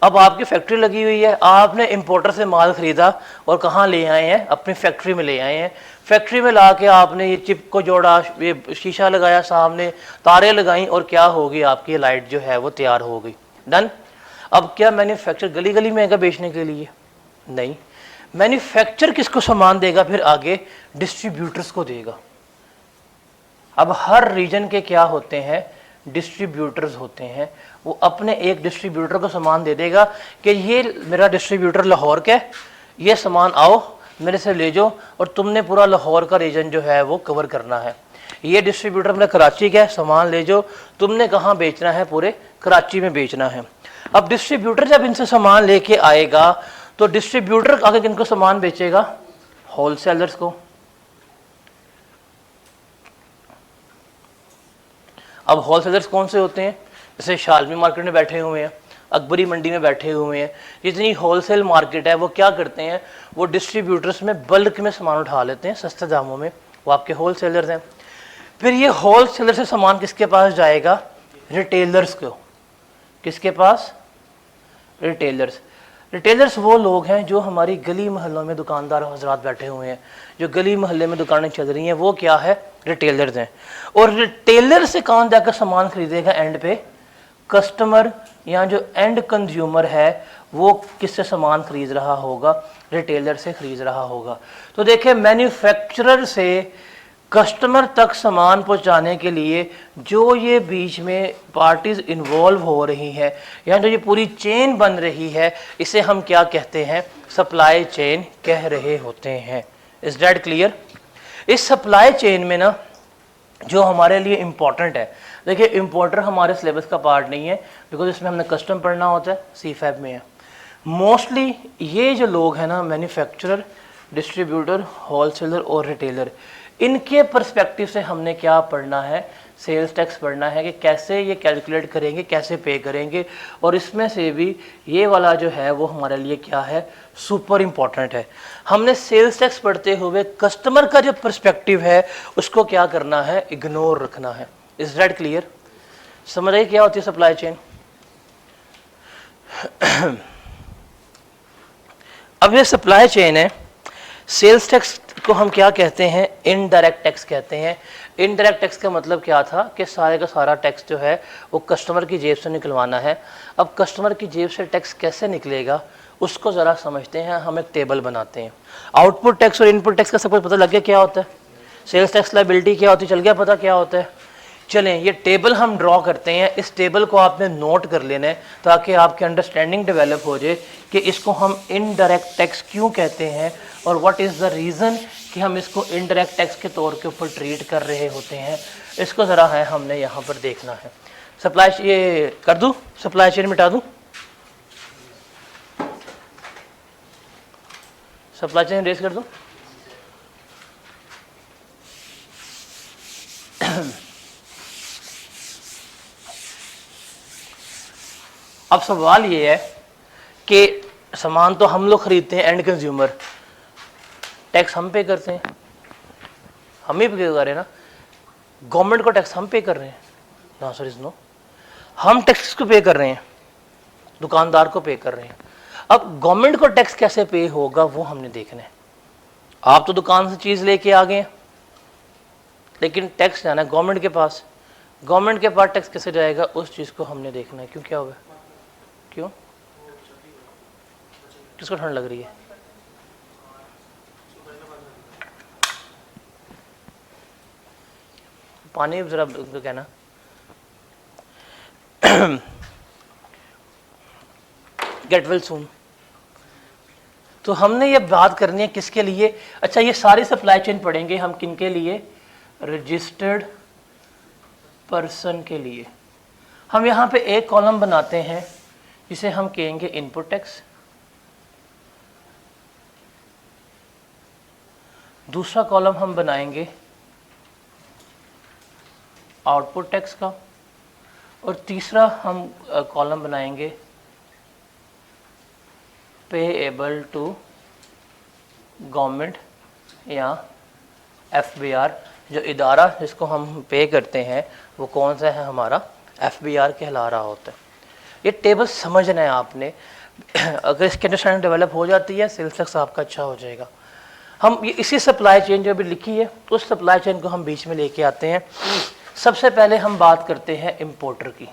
[SPEAKER 1] अब आपकी फैक्ट्री लगी हुई है, आपने इंपोर्टर से माल खरीदा और कहाँ ले आए हैं, अपनी फैक्ट्री में ले आए हैं। फैक्ट्री में ला के आपने ये चिप को जोड़ा, ये शीशा लगाया, सामने तारे लगाई, और क्या होगी, आपकी लाइट जो है वो तैयार हो गई, डन। अब क्या मैन्युफैक्चर गली गली में आएगा बेचने के लिए, नहीं। मैन्युफैक्चर किसको सामान देगा, फिर आगे डिस्ट्रीब्यूटर्स को देगा। अब हर रीजन के क्या होते हैं, डिस्ट्रीब्यूटर्स होते हैं, वो अपने एक डिस्ट्रीब्यूटर को सामान दे देगा कि ये मेरा डिस्ट्रीब्यूटर लाहौर का है, ये सामान आओ मेरे से ले जाओ, और तुमने पूरा लाहौर का रीजन जो है वो कवर करना है। ये डिस्ट्रीब्यूटर मेरा कराची का है, सामान ले जाओ, तुमने कहाँ बेचना है, पूरे कराची में बेचना है। अब डिस्ट्रीब्यूटर जब इनसे सामान लेके आएगा तो डिस्ट्रीब्यूटर आगे किनको सामान बेचेगा, होलसेलर्स को। अब होलसेलर्स कौन से होते हैं, जैसे शालमी मार्केट में बैठे हुए हैं, अकबरी मंडी में बैठे हुए हैं, जितनी होलसेल मार्केट है वो क्या करते हैं, वो डिस्ट्रीब्यूटर्स में बल्क में सामान उठा लेते हैं सस्ते दामों में, वो आपके होलसेलर्स हैं। फिर ये होलसेलर से सामान किसके पास जाएगा, रिटेलर्स को। किसके पास, रिटेलर्स। रिटेलर्स वो लोग हैं जो हमारी गली मोहल्लों में दुकानदार हजरात बैठे हुए हैं, जो गली मोहल्ले में दुकानें चल रही हैं, वो क्या है, रिटेलर्स हैं। और रिटेलर से कौन जाकर सामान खरीदेगा, एंड पे कस्टमर या जो एंड कंज्यूमर है वो किससे सामान खरीद रहा होगा, रिटेलर से खरीद रहा होगा। तो देखिए मैन्युफैक्चरर से कस्टमर तक सामान पहुंचाने के लिए जो ये बीच में पार्टीज इन्वॉल्व हो रही हैं, या जो ये पूरी चेन बन रही है, इसे हम क्या कहते हैं, सप्लाई चेन कह रहे होते हैं। Is that clear. इस सप्लाई चेन में ना जो हमारे लिए इम्पोर्टेंट है, देखिए इम्पोर्टर हमारे सिलेबस का पार्ट नहीं है, बिकॉज इसमें हमने कस्टम पढ़ना होता है, C-FAB में है। मोस्टली ये जो लोग हैं ना, मैन्युफैक्चरर, डिस्ट्रीब्यूटर, होलसेलर और रिटेलर, इनके पर्सपेक्टिव से हमने क्या पढ़ना है, सेल्स टैक्स पढ़ना है कि कैसे ये कैलकुलेट करेंगे, कैसे पे करेंगे। और इसमें से भी ये वाला जो है वो हमारे लिए क्या है, सुपर इम्पॉर्टेंट है। हमने सेल्स टैक्स पढ़ते हुए कस्टमर का जो पर्सपेक्टिव है उसको क्या करना है, इग्नोर रखना है। Is that clear. समझ आइए क्या होती है सप्लाई चेन। अब ये सप्लाई चेन है, सेल्स टैक्स को हम क्या कहते हैं, इनडायरेक्ट टैक्स कहते हैं। इनडायरेक्ट टैक्स का मतलब क्या था कि सारे का सारा टैक्स जो है वो कस्टमर की जेब से निकलवाना है। अब कस्टमर की जेब से टैक्स कैसे निकलेगा उसको ज़रा समझते हैं। हम एक टेबल बनाते हैं, आउटपुट टैक्स और इनपुट टैक्स का सब कुछ पता लग गया क्या होता है, सेल्स टैक्स लायबिलिटी क्या होती है, चल गया पता क्या होता है। चलें ये टेबल हम ड्रॉ करते हैं, इस टेबल को आपने नोट कर लेना है ताकि आपकी अंडरस्टैंडिंग डेवलप हो जाए कि इसको हम इनडायरेक्ट टैक्स क्यों कहते हैं और व्हाट इज़ द रीज़न कि हम इसको इनडायरेक्ट टैक्स के तौर के ऊपर ट्रीट कर रहे होते हैं। इसको ज़रा है हमने यहाँ पर देखना है। सप्लाई ये कर दूँ, सप्लाई चेन मिटा दूँ, सप्लाई चेन रेस कर दूँ। अब सवाल ये है कि सामान तो हम लोग खरीदते हैं, एंड कंज्यूमर, टैक्स हम पे करते हैं, हम ही पे कर रहे हैं ना, गवर्नमेंट को टैक्स हम पे कर रहे हैं ना, सर इज नो, हम टैक्स को पे कर रहे हैं, दुकानदार को पे कर रहे हैं। अब गवर्नमेंट को टैक्स कैसे पे होगा वो हमने देखना है। आप तो दुकान से चीज़ लेके आ गए, लेकिन टैक्स जाना है गवर्नमेंट के पास, गवर्नमेंट के पास टैक्स कैसे जाएगा उस चीज़ को हमने देखना है। क्यों, क्या होगा, क्यों, किसको ठंड लग रही है, पानी जरा कहना। Get well soon. तो हमने ये बात करनी है किसके लिए, अच्छा ये सारी सप्लाई चेन पढ़ेंगे हम किनके लिए, रजिस्टर्ड पर्सन के लिए। हम यहाँ पे एक कॉलम बनाते हैं जिसे हम कहेंगे इनपुट टैक्स, दूसरा कॉलम हम बनाएंगे आउटपुट टैक्स का, और तीसरा हम कॉलम बनाएंगे पेएबल टू गवर्नमेंट या FBR, जो इदारा जिसको हम पे करते हैं वो कौन सा है, हमारा FBR कहला रहा होता है। ये टेबल समझना है आपने, अगर इसकी अंडरस्टैंडिंग डेवलप हो जाती है सेल्स टैक्स आपका अच्छा हो जाएगा। हम ये इसी सप्लाई चेन जो अभी लिखी है उस सप्लाई चेन को हम बीच में लेके आते हैं। सबसे पहले हम बात करते हैं इंपोर्टर की।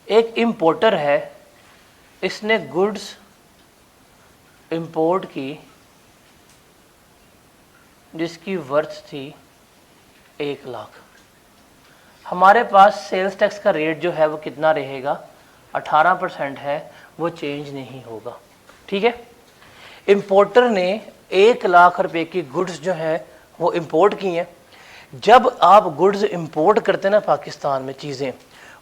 [SPEAKER 1] एक इंपोर्टर है, इसने गुड्स इंपोर्ट की जिसकी वर्थ थी 1 लाख। हमारे पास सेल्स टैक्स का रेट जो है वो कितना रहेगा, 18% है, वो चेंज नहीं होगा। ठीक है, इंपोर्टर ने 1 लाख रुपए की गुड्स जो है वो इंपोर्ट की हैं। जब आप गुड्स इंपोर्ट करते हैं ना पाकिस्तान में चीज़ें,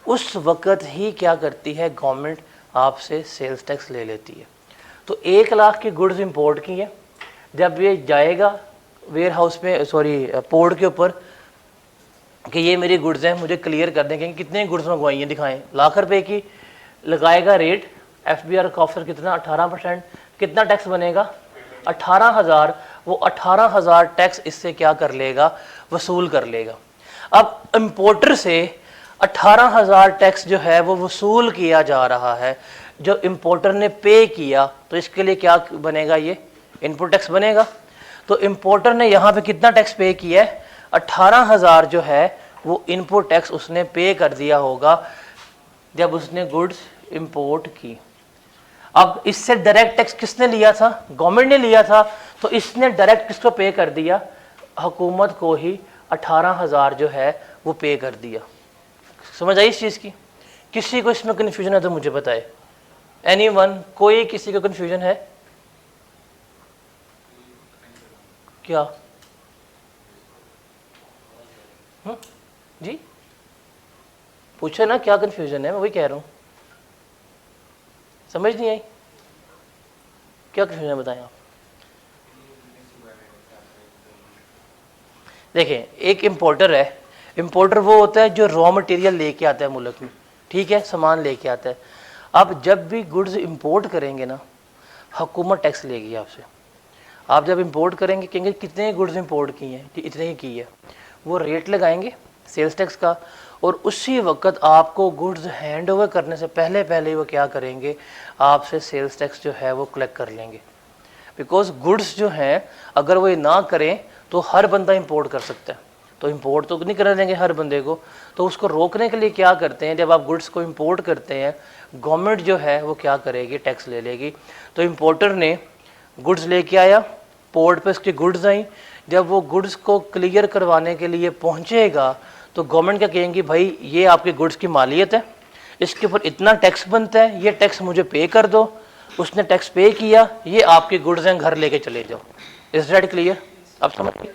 [SPEAKER 1] उस वक़्त ही क्या करती है गवर्नमेंट, आपसे सेल्स टैक्स ले लेती है। तो 1 लाख की गुड्स इंपोर्ट की है, जब ये जाएगा वेयर हाउस में, सॉरी पोर्ट के ऊपर कि ये मेरी गुड्स हैं, मुझे क्लियर कर दें कि कितने गुड्स मंगवाई हैं, दिखाएं, लाख रुपए की, लगाएगा रेट। FBR का ऑफिसर कितना, 18%, कितना टैक्स बनेगा, 18,000। वो 18,000 टैक्स इससे क्या कर लेगा, वसूल कर लेगा। अब इंपोर्टर से 18,000 टैक्स जो है वो वसूल किया जा रहा है, जो इंपोर्टर ने पे किया, तो इसके लिए क्या बनेगा, ये इनपुट टैक्स बनेगा। तो इंपोर्टर ने यहाँ पे कितना टैक्स पे किया है, 18,000 जो है वो इनपुट टैक्स उसने पे कर दिया होगा जब उसने गुड्स इंपोर्ट की। अब इससे डायरेक्ट टैक्स किसने लिया था, गवर्नमेंट ने लिया था, तो इसने डायरेक्ट किसको पे कर दिया, हुकूमत को ही 18,000 जो है वो पे कर दिया। समझ आई इस चीज़ की? किसी को इसमें कन्फ्यूजन है तो मुझे बताए। एनीवन, कोई किसी को कन्फ्यूजन है क्या? जी पूछे ना, क्या कन्फ्यूजन है, मैं वही कह रहा हूँ। समझ नहीं आई, क्या कन्फ्यूजन है बताएं आप। देखें, एक इंपोर्टर है, इंपोर्टर वो होता है जो रॉ मटेरियल लेके आता है मुल्क में, ठीक है, सामान लेके आता है। अब जब भी गुड्स इंपोर्ट करेंगे ना, हुकूमत टैक्स लेगी आपसे। आप जब इंपोर्ट करेंगे कहेंगे कितने गुड्स इंपोर्ट की हैं, कि इतने ही की है, वो रेट लगाएंगे सेल्स टैक्स का, और उसी वक्त आपको गुड्स हैंड ओवर करने से पहले पहले वो क्या करेंगे, आपसे सेल्स टैक्स जो है वो कलेक्ट कर लेंगे। बिकॉज गुड्स जो हैं अगर वो ये ना करें तो हर बंदा इंपोर्ट कर सकता है, तो इंपोर्ट तो नहीं कर देंगे हर बंदे को, तो उसको रोकने के लिए क्या करते हैं, जब आप गुड्स को इंपोर्ट करते हैं गवर्नमेंट जो है वो क्या करेगी, टैक्स ले लेगी। तो इंपोर्टर ने गुड्स लेके आया, पोर्ट पे उसकी गुड्स आई, जब वो गुड्स को क्लियर करवाने के लिए पहुंचेगा तो गवर्नमेंट क्या कहेंगी, भाई ये आपके गुड्स की मालियत है, इसके ऊपर इतना टैक्स बनता है, ये टैक्स मुझे पे कर दो। उसने टैक्स पे किया, ये आपके गुड्स हैं, घर लेके चले जाओ। Is that clear? अब समझ गए?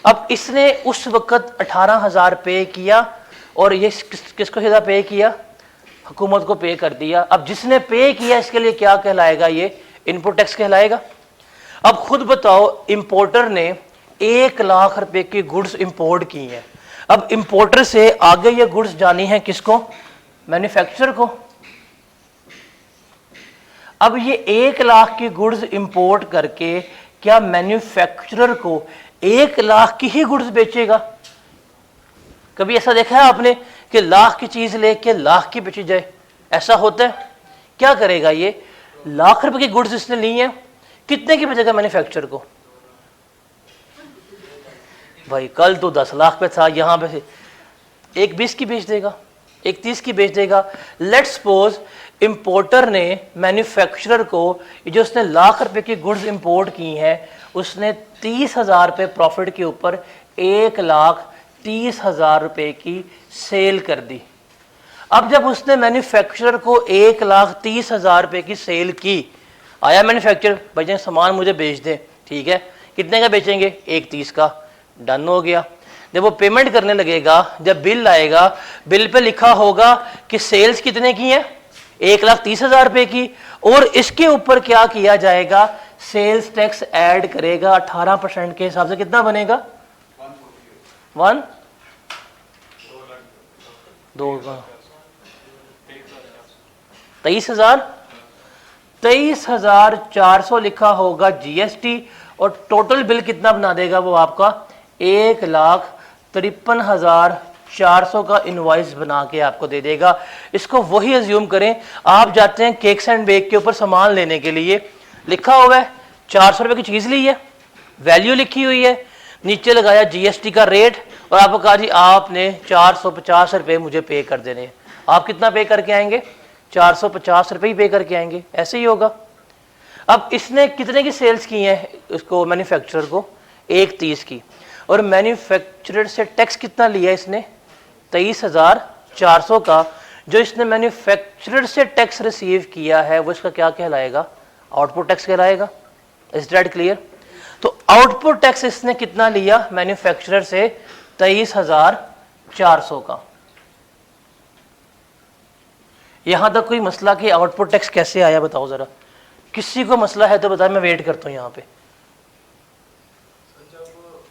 [SPEAKER 1] अब इसने उस वक्त 18,000 पे किया, और ये किसको सीधा पे किया, हुकूमत को पे कर दिया। अब जिसने पे किया इसके लिए क्या कहलाएगा, ये इनपुट टैक्स कहलाएगा। अब खुद बताओ, इंपोर्टर ने 1 लाख रुपए की गुड्स इंपोर्ट की हैं। अब इंपोर्टर से आगे ये गुड्स जानी है किसको, मैन्युफैक्चरर को। अब ये 1 लाख की गुड्स इंपोर्ट करके क्या मैन्युफैक्चरर को 1 लाख की ही गुड्स बेचेगा? कभी ऐसा देखा है आपने कि लाख की चीज लेके लाख की बेची जाए? ऐसा होता है? क्या करेगा ये, लाख रुपए की गुड्स इसने ली हैं, कितने की बेचेगा मैन्युफैक्चरर को? भाई कल तो 10 लाख पे था, यहाँ पे एक 20 की बेच देगा, एक 30 की बेच देगा। लेट्स सपोज इंपोर्टर ने मैन्युफैक्चरर को, जो उसने लाख रुपए की गुड्स इंपोर्ट की हैं, उसने 30,000 रुपये प्रॉफिट के ऊपर 1,30,000 रुपये की सेल कर दी। अब जब उसने मैन्युफैक्चरर को 1,30,000 रुपये की सेल की, आया मैन्युफैक्चरर, भाई सामान मुझे बेच दें, ठीक है, कितने का बेचेंगे, 1,30 का, डन हो गया। जब वो पेमेंट करने लगेगा, जब बिल आएगा, बिल पे लिखा होगा कि सेल्स कितने की है, 1,30,000 रुपये की, और इसके ऊपर क्या किया जाएगा, सेल्स टैक्स ऐड करेगा 18% के हिसाब से, कितना बनेगा, वन दो 23,400 लिखा होगा जीएसटी, और टोटल बिल कितना बना देगा वो आपका 1,53,400 का इनवॉइस बना के आपको दे देगा। इसको वही अज्यूम करें, आप जाते हैं केक्स एंड बेक के ऊपर सामान लेने के लिए, लिखा हुआ है 400 रुपये की चीज़ ली है, वैल्यू लिखी हुई है, नीचे लगाया जीएसटी का रेट, और आपको कहा जी आपने 450 रुपये मुझे पे कर देने। आप कितना पे करके आएंगे? 450 रुपये ही पे करके आएंगे, ऐसे ही होगा। अब इसने कितने की सेल्स की है इसको, मैन्युफैक्चरर को 1,30 की, और मैन्युफैक्चरर से टैक्स कितना लिया इसने? 23,400 का। जो इसने मैन्युफैक्चरर से टैक्स रिसीव किया है वो इसका क्या कहलाएगा? आउटपुट टैक्स कहलाएगा। Is that clear? तो आउटपुट टैक्स इसने कितना लिया मैन्युफैक्चरर से? 23,400 का। यहां तक कोई मसला कि आउटपुट टैक्स कैसे आया बताओ जरा, किसी को मसला है तो बताए, मैं वेट करता हूं यहाँ पे।
[SPEAKER 2] जब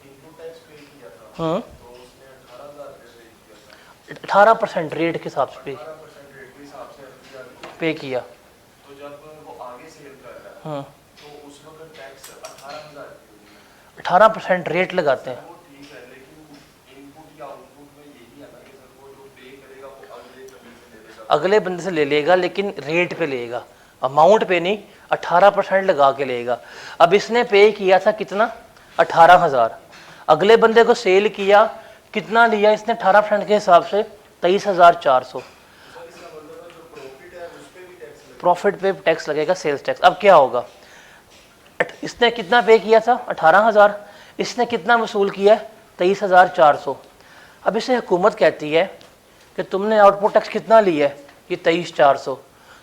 [SPEAKER 2] इनपुट टैक्स पे किया था तो उसने 18,000
[SPEAKER 1] 18% रेट के हिसाब से पे किया।
[SPEAKER 2] तो जब वो आगे सेल कर रहा है तो उस वक्त टैक्स 18,000
[SPEAKER 1] 18% रेट लगाते हैं।
[SPEAKER 2] वो ठीक है, लेकिन इनपुट या आउटपुट में यही है ना कि सर वो जो पे करेगा वो अगले बंदे से ले लेगा,
[SPEAKER 1] लेकिन रेट पे लेगा, अमाउंट पे नहीं, 18% लगा के लेगा। अब इसने पे किया था कितना? 18,000। अगले बंदे को सेल किया, कितना लिया इसने 18% के हिसाब से? 23,400। प्रॉफिट पे टैक्स लगेगा, सेल्स टैक्स। अब क्या होगा? इसने कितना पे किया था? 18,000। इसने कितना वसूल किया? 23,400। अब इसे हुकूमत कहती है कि तुमने आउटपुट टैक्स कितना लिया है? ये 23,400।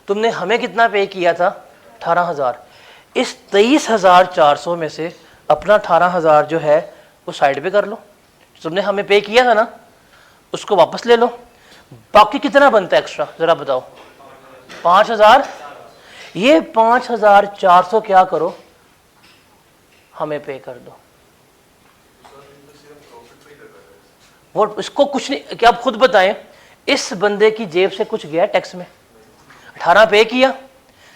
[SPEAKER 1] तुमने हमें कितना पे किया था? 18,000। इस 23,400 में से अपना 18,000 जो है वो साइड पे कर लो, तुमने हमें पे किया था ना, उसको वापस ले लो। बाकी कितना बनता है एक्स्ट्रा जरा बताओ? 5,000। ये 5,400 क्या करो, हमें पे कर दो। वो इसको कुछ नहीं, क्या आप खुद बताएं, इस बंदे की जेब से कुछ गया टैक्स में? 18 पे किया,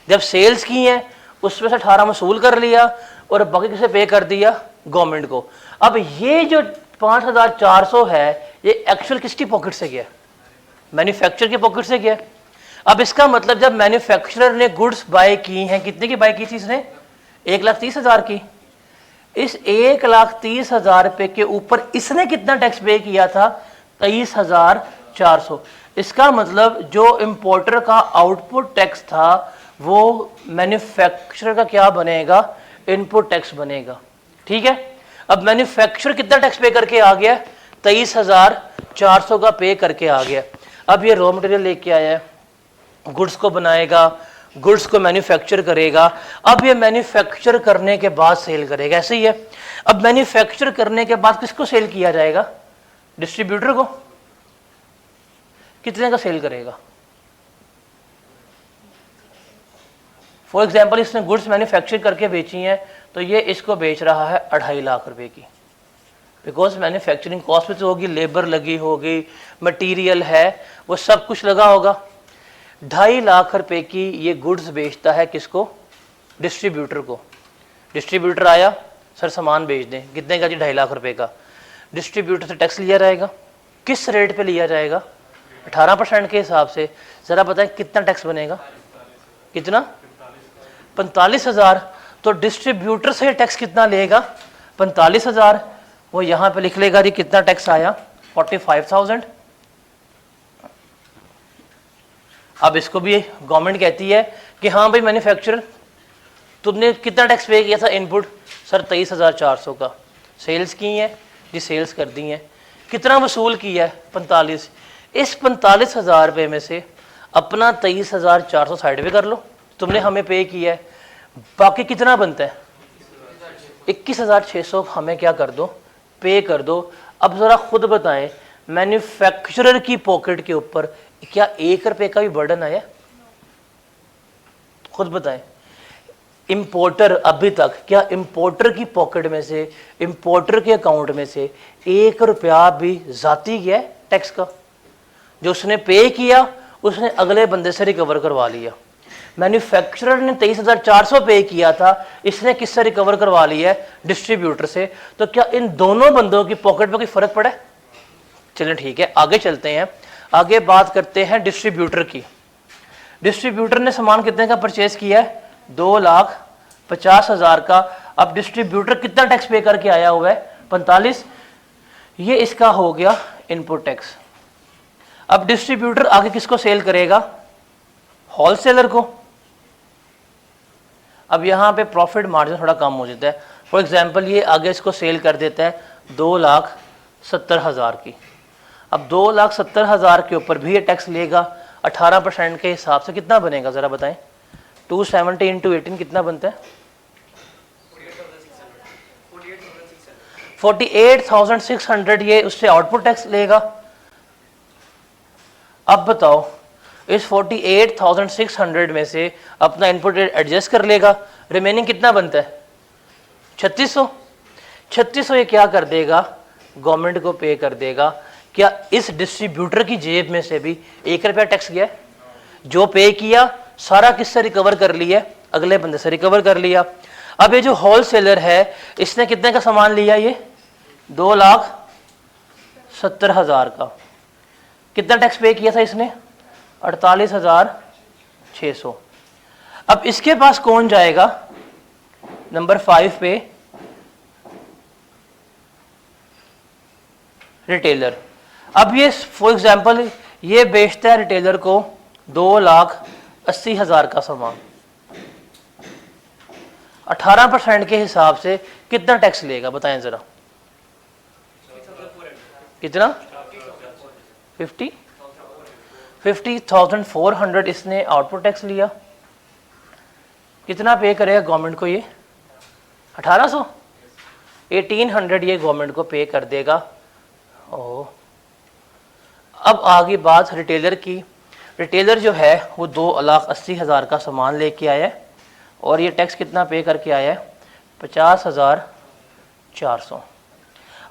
[SPEAKER 1] जब सेल्स की हैं उसमें से 18 वसूल कर लिया, और बाकी किसे पे कर दिया? गवर्नमेंट को। अब ये जो 5,400 है ये एक्चुअल किसकी पॉकेट से गया? मैन्युफैक्चरर की पॉकेट से गया। अब इसका मतलब जब मैन्युफैक्चरर ने गुड्स बाय की हैं, कितने की बाय की थी इसने? 1,30,000 की। इस 1,30,000 रुपए के ऊपर इसने कितना टैक्स पे किया था? 23,400। इसका मतलब जो इंपोर्टर का आउटपुट टैक्स था वो मैन्युफैक्चरर का क्या बनेगा? इनपुट टैक्स बनेगा। ठीक है। अब मैन्युफैक्चरर कितना टैक्स पे करके आ गया? 23,400 का पे करके आ गया। अब ये रॉ मटेरियल लेके आया है, गुड्स को बनाएगा, गुड्स को मैन्युफैक्चर करेगा। अब ये मैन्युफैक्चर करने के बाद सेल करेगा, ऐसे ही है। अब मैन्युफैक्चर करने के बाद किसको सेल किया जाएगा? डिस्ट्रीब्यूटर को। कितने का सेल करेगा? फॉर एग्जाम्पल इसने गुड्स मैन्युफैक्चर करके बेची हैं तो ये इसको बेच रहा है 2.5 लाख रुपए की, बिकॉज मैन्युफैक्चरिंग कॉस्ट में तो होगी, लेबर लगी होगी, मटेरियल है, वो सब कुछ लगा होगा। 2.5 लाख रुपए की ये गुड्स बेचता है किसको? डिस्ट्रीब्यूटर को। डिस्ट्रीब्यूटर आया, सर सामान बेच दें, कितने का जी? 2.5 लाख रुपए का। डिस्ट्रीब्यूटर से टैक्स लिया जाएगा, किस रेट पे लिया जाएगा? 18% के हिसाब से। जरा बताएं कितना टैक्स बनेगा? कितना? 45,000। तो डिस्ट्रीब्यूटर से टैक्स कितना लेगा? 45,000। वो यहां पे लिख लेगा जी कितना टैक्स आया? 45,000। अब इसको भी गवर्नमेंट कहती है कि हाँ भाई मैन्युफैक्चरर तुमने कितना टैक्स पे किया था? इनपुट सर 23,400 का। सेल्स की है जी, सेल्स कर दी है। कितना वसूल किया है? 45। इस 45,000 रुपये में से अपना 23,400 साइड पे कर लो, तुमने हमें पे किया है। बाकी कितना बनता है? 21,600 हमें क्या कर दो? पे कर दो। अब जरा खुद बताएं, मैन्युफैक्चरर की पॉकेट के ऊपर क्या 1 रुपए का भी बर्डन आया? खुद बताएं। इंपोर्टर अभी तक, क्या इंपोर्टर की पॉकेट में से, इंपोर्टर के अकाउंट में से 1 रुपया भी जाती गया है टैक्स का? जो उसने पे किया उसने अगले बंदे से रिकवर करवा लिया। मैन्युफैक्चरर ने 23,400 पे किया था, इसने किससे रिकवर करवा लिया है? डिस्ट्रीब्यूटर से। तो क्या इन दोनों बंदों की पॉकेट में कोई फर्क पड़ा है? चलिए ठीक है, आगे चलते हैं। आगे बात करते हैं डिस्ट्रीब्यूटर की। डिस्ट्रीब्यूटर ने सामान कितने का परचेज किया है? 2,50,000 का। अब डिस्ट्रीब्यूटर कितना टैक्स पे करके आया हुआ है? 45। ये इसका हो गया इनपुट टैक्स। अब डिस्ट्रीब्यूटर आगे किसको सेल करेगा? होलसेलर को। अब यहां पे प्रॉफिट मार्जिन थोड़ा कम हो जाता है। फॉर एग्जांपल ये आगे इसको सेल कर देता है 2,70,000 की। अब 2,70,000 के ऊपर भी ये टैक्स लेगा 18% के हिसाब से। कितना बनेगा जरा बताएं? 270 इंटू 18 कितना बनता है? 48,600 ये उससे आउटपुट टैक्स लेगा। अब बताओ इस 48,600 में से अपना इनपुट एडजस्ट कर लेगा, रिमेनिंग कितना बनता है? 3600। 3600 ये क्या कर देगा? गवर्नमेंट को पे कर देगा। क्या इस डिस्ट्रीब्यूटर की जेब में से भी 1 रुपया टैक्स गया? जो पे किया सारा किससे रिकवर कर लिया? अगले बंदे से रिकवर कर लिया। अब ये जो होलसेलर है इसने कितने का सामान लिया? ये 2,70,000 का। कितना टैक्स पे किया था इसने? 48,600। अब इसके पास कौन जाएगा? नंबर 5 पे रिटेलर। अब ये फॉर एग्जांपल ये बेचता है रिटेलर को 2,80,000 का सामान। 18% के हिसाब से कितना टैक्स लेगा बताएं जरा? कितना? 50,400 इसने आउटपुट टैक्स लिया। कितना पे करेगा गवर्नमेंट को ये? 1800। 1800 ये गवर्नमेंट को पे कर देगा। ओ अब आगे बात रिटेलर की। रिटेलर जो है वो 2,80,000 का सामान लेके आया है और ये टैक्स कितना पे करके आया है? 50,400।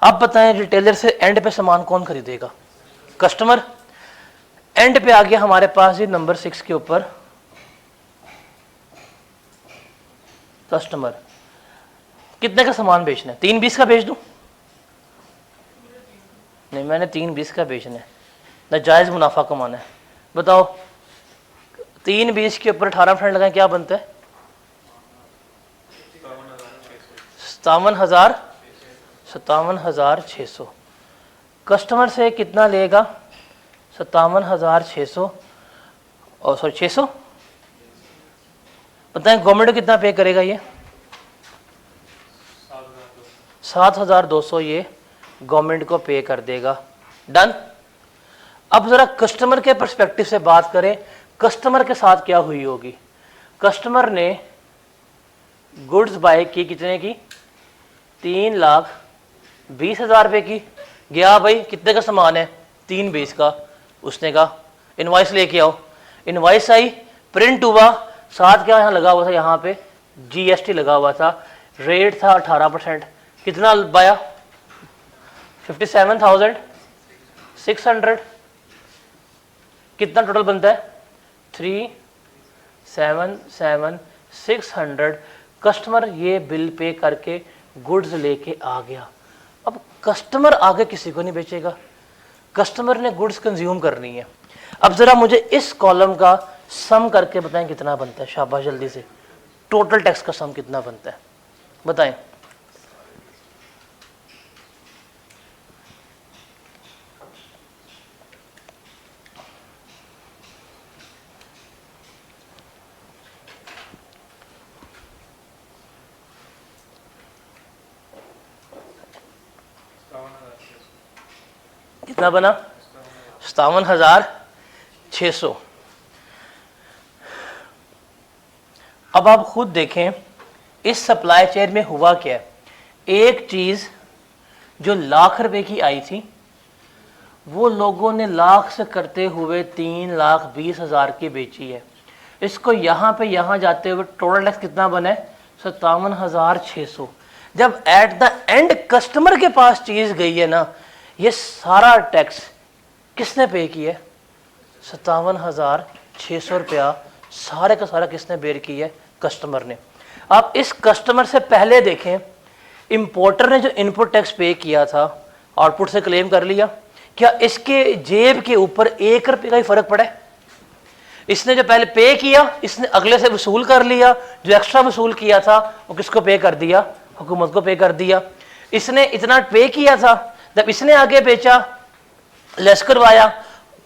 [SPEAKER 1] अब बताएं रिटेलर से एंड पे सामान कौन खरीदेगा? कस्टमर। एंड पे आ गया हमारे पास ये नंबर 6 के ऊपर कस्टमर। कितने का सामान बेचना है? 320 का बेच दूं? नहीं, मैंने 320 का बेचना है, नाजायज मुनाफा कमाना है। बताओ 320 के ऊपर 18% लगाएं क्या बनता है? 57,600। कस्टमर से कितना लेगा? 57,600 और सॉरी 600। बताएं गवर्नमेंट कितना पे करेगा ये? 7,200 ये गवर्नमेंट को पे कर देगा। डन। अब जरा कस्टमर के पर्सपेक्टिव से बात करें, कस्टमर के साथ क्या हुई होगी? कस्टमर ने गुड्स बाय की, कितने की? 3,20,000 रुपए की। गया भाई कितने का सामान है? 320 का। उसने कहा इनवॉइस लेके आओ। इनवॉइस आई, प्रिंट हुआ, साथ क्या यहाँ लगा हुआ था? यहाँ पे जीएसटी लगा हुआ था। रेट था 18%। कितना बाया? 57,600। कितना टोटल बनता है? 377,600। कस्टमर ये बिल पे करके गुड्स लेके आ गया। अब कस्टमर आगे किसी को नहीं बेचेगा, कस्टमर ने गुड्स कंज्यूम करनी है। अब जरा मुझे इस कॉलम का सम करके बताएं कितना बनता है? शाबाश जल्दी से। टोटल टैक्स का सम कितना बनता है बताएं? कितना बना? 57,600। अब आप खुद देखें इस सप्लाई चेन में हुआ क्या है। एक चीज जो लाख रुपए की आई थी वो लोगों ने लाख से करते हुए 3,20,000 की बेची है। इसको यहाँ पे यहाँ जाते हुए टोटल टैक्स कितना बने 57,600। जब एट द एंड कस्टमर के पास चीज गई है ना, ये सारा टैक्स किसने पे किया है? 57,600 रुपया सारे का सारा किसने बेयर किया है? कस्टमर ने। आप इस कस्टमर से पहले देखें, इंपोर्टर ने जो इनपुट टैक्स पे किया था आउटपुट से क्लेम कर लिया, क्या इसके जेब के ऊपर 1 रुपये का ही फर्क पड़ा है? इसने जो पहले पे किया, इसने अगले से वसूल कर लिया, जो एक्स्ट्रा वसूल किया था वो किसको पे कर दिया? हुकूमत को पे कर दिया। इसने इतना पे किया था, जब इसने आगे बेचा, लेस करवाया,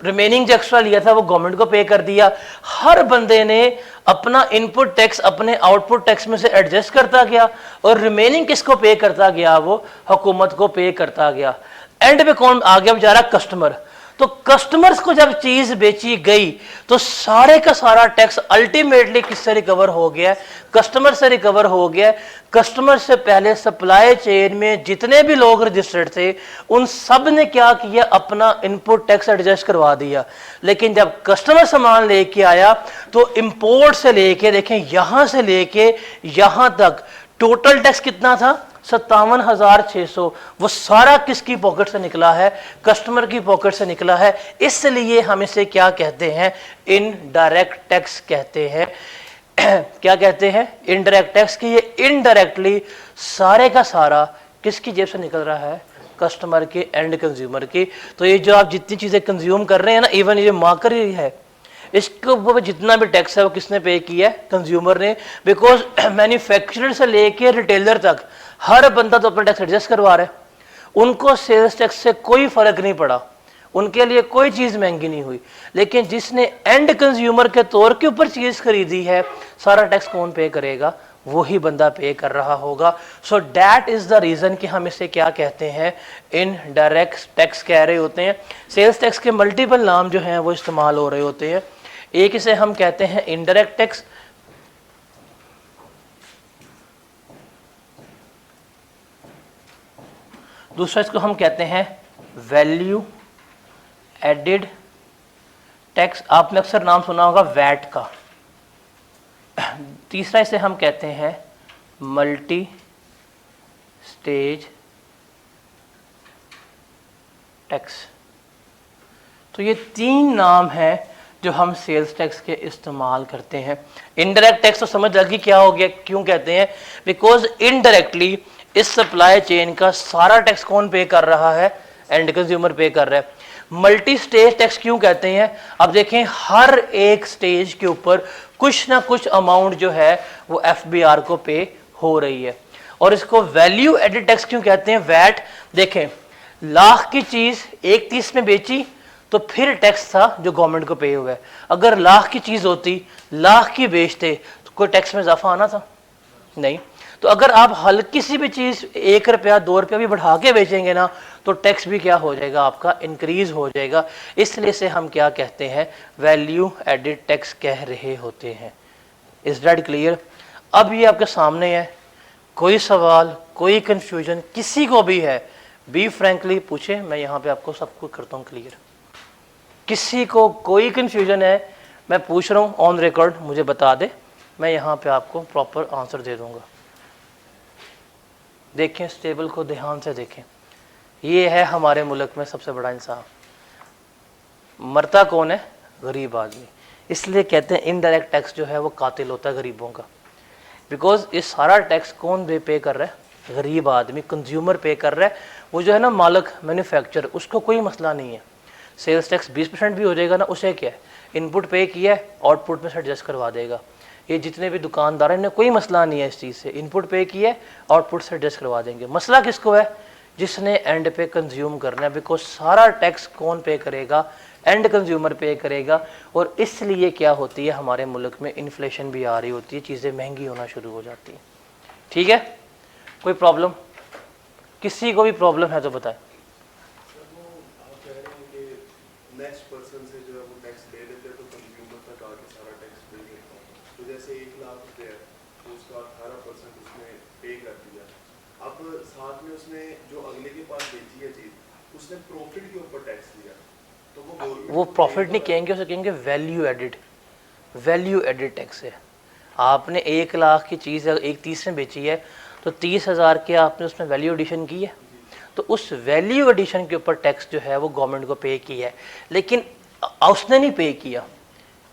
[SPEAKER 1] रिमेनिंग जो एक्स्ट्रा लिया था वो गवर्नमेंट को पे कर दिया। हर बंदे ने अपना इनपुट टैक्स अपने आउटपुट टैक्स में से एडजस्ट करता गया और रिमेनिंग किसको पे करता गया? वो हुकूमत को पे करता गया। एंड पे कौन आ गया बेचारा? कस्टमर। तो कस्टमर्स को जब चीज बेची गई तो सारे का सारा टैक्स अल्टीमेटली किससे रिकवर हो गया? कस्टमर से रिकवर हो गया। कस्टमर से पहले सप्लाई चेन में जितने भी लोग रजिस्टर्ड थे उन सब ने क्या किया? अपना इनपुट टैक्स एडजस्ट करवा दिया। लेकिन जब कस्टमर सामान लेके आया तो इंपोर्ट से लेके देखें यहां से लेके यहां तक टोटल टैक्स कितना था? 57,600। वो सारा किसकी पॉकेट से निकला है? कस्टमर की पॉकेट से निकला है। इसलिए हम इसे क्या कहते हैं? इनडायरेक्ट टैक्स कहते हैं। क्या कहते हैं? Indirect tax. की ये इनडायरेक्टली सारे का सारा किसकी जेब से निकल रहा है? कस्टमर के, एंड कंज्यूमर की। तो ये जो आप जितनी चीजें कंज्यूम कर रहे हैं ना, इवन ये मार्कर ही है, इसके ऊपर जितना भी टैक्स है वो किसने पे किया है? कंज्यूमर ने। बिकॉज मैन्युफैक्चरर से लेके रिटेलर तक हर बंदा तो अपना टैक्स एडजस्ट करवा रहा है। उनको सेल्स टैक्स से कोई फर्क नहीं पड़ा, उनके लिए कोई चीज महंगी नहीं हुई। लेकिन जिसने एंड कंज्यूमर के तौर के ऊपर चीज खरीदी है, सारा टैक्स कौन पे करेगा? वही बंदा पे कर रहा होगा। So that is the reason कि हम इसे क्या कहते हैं? इनडायरेक्ट टैक्स कह रहे होते हैं। सेल्स टैक्स के मल्टीपल नाम जो हैं वो इस्तेमाल हो रहे होते हैं। एक इसे हम कहते हैं इनडायरेक्ट टैक्स, दूसरा इसको हम कहते हैं वैल्यू एडेड टैक्स। आपने अक्सर नाम सुना होगा वैट का। तीसरा इसे हम कहते हैं मल्टी स्टेज टैक्स। तो ये 3 नाम हैं जो हम सेल्स टैक्स के इस्तेमाल करते हैं। इनडायरेक्ट टैक्स तो समझ लगी क्या हो गया, क्यों कहते हैं? बिकॉज इनडायरेक्टली इस सप्लाई चेन का सारा टैक्स कौन पे कर रहा है? एंड कंज्यूमर पे कर रहा है। मल्टी स्टेज टैक्स क्यों कहते हैं? अब देखें, हर एक स्टेज के ऊपर कुछ ना कुछ अमाउंट जो है वो एफबीआर को पे हो रही है। और इसको वैल्यू एडेड टैक्स क्यों कहते हैं? वैट। देखें, लाख की चीज 1.30 में बेची तो फिर टैक्स था जो गवर्नमेंट को पे हुआ है। अगर लाख की चीज होती, लाख की बेचते, तो कोई टैक्स में इजाफा आना था? नहीं। तो अगर आप हल्की सी भी चीज 1 रुपया 2 रुपया भी बढ़ा के बेचेंगे ना, तो टैक्स भी क्या हो जाएगा? आपका इंक्रीज हो जाएगा। इसलिए से हम क्या कहते हैं? वैल्यू एडेड टैक्स कह रहे होते हैं। Is that clear? अब ये आपके सामने है, कोई सवाल, कोई कंफ्यूजन किसी को भी है, बी फ्रैंकली पूछे, मैं यहाँ पे आपको सब कुछ करता हूँ क्लियर। किसी को कोई कंफ्यूजन है, मैं पूछ रहा हूँ ऑन रिकॉर्ड, मुझे बता दे, मैं यहाँ पे आपको प्रॉपर आंसर दे दूंगा। देखें इस टेबल को ध्यान से देखें, ये है हमारे मुल्क में सबसे बड़ा इंसाफ। मरता कौन है? गरीब आदमी। इसलिए कहते हैं इनडायरेक्ट टैक्स जो है वो कातिल होता है गरीबों का। बिकॉज ये सारा टैक्स कौन पे कर रहा है? गरीब आदमी, कंज्यूमर पे कर रहा है। वो जो है ना मालिक, मैन्युफैक्चरर, उसको कोई मसला नहीं है। सेल्स टैक्स 20% भी हो जाएगा ना, उसे क्या है? इनपुट पे किया है, आउटपुट में से एडजस्ट करवा देगा। ये जितने भी दुकानदार हैं, इन्हें कोई मसला नहीं है इस चीज़ से। इनपुट पे किया है, आउटपुट से एडजस्ट करवा देंगे। मसला किसको है? जिसने एंड पे कंज्यूम करना है। बिकॉज सारा टैक्स कौन पे करेगा? एंड कंज्यूमर पे करेगा। और इसलिए क्या होती है, हमारे मुल्क में इन्फ्लेशन भी आ रही होती है, चीज़ें महंगी होना शुरू हो जाती हैं। ठीक है, कोई प्रॉब्लम? किसी को भी प्रॉब्लम है तो बताएं।
[SPEAKER 2] नेक्स्ट पर्सन से जो है वो टैक्स ले लेते हैं तो कंज्यूमर तक आके सारा टैक्स पे करता है। तो जैसे 1 लाख रुपये है तो उसका 18% उसने पे कर दिया। अब साथ में उसने जो अगले के पास बेची है चीज, उसने प्रॉफिट के ऊपर टैक्स लिया, तो वो
[SPEAKER 1] प्रॉफिट नहीं कहेंगे, उसे कहेंगे value added. Value added tax है। आपने 1 लाख की चीज़ एक 30 में बेची है तो 30,000 के आपने उसमें वैल्यू एडिशन की है, तो उस वैल्यू एडिशन के ऊपर टैक्स जो है वो गवर्नमेंट को पे किया है। लेकिन उसने नहीं पे किया,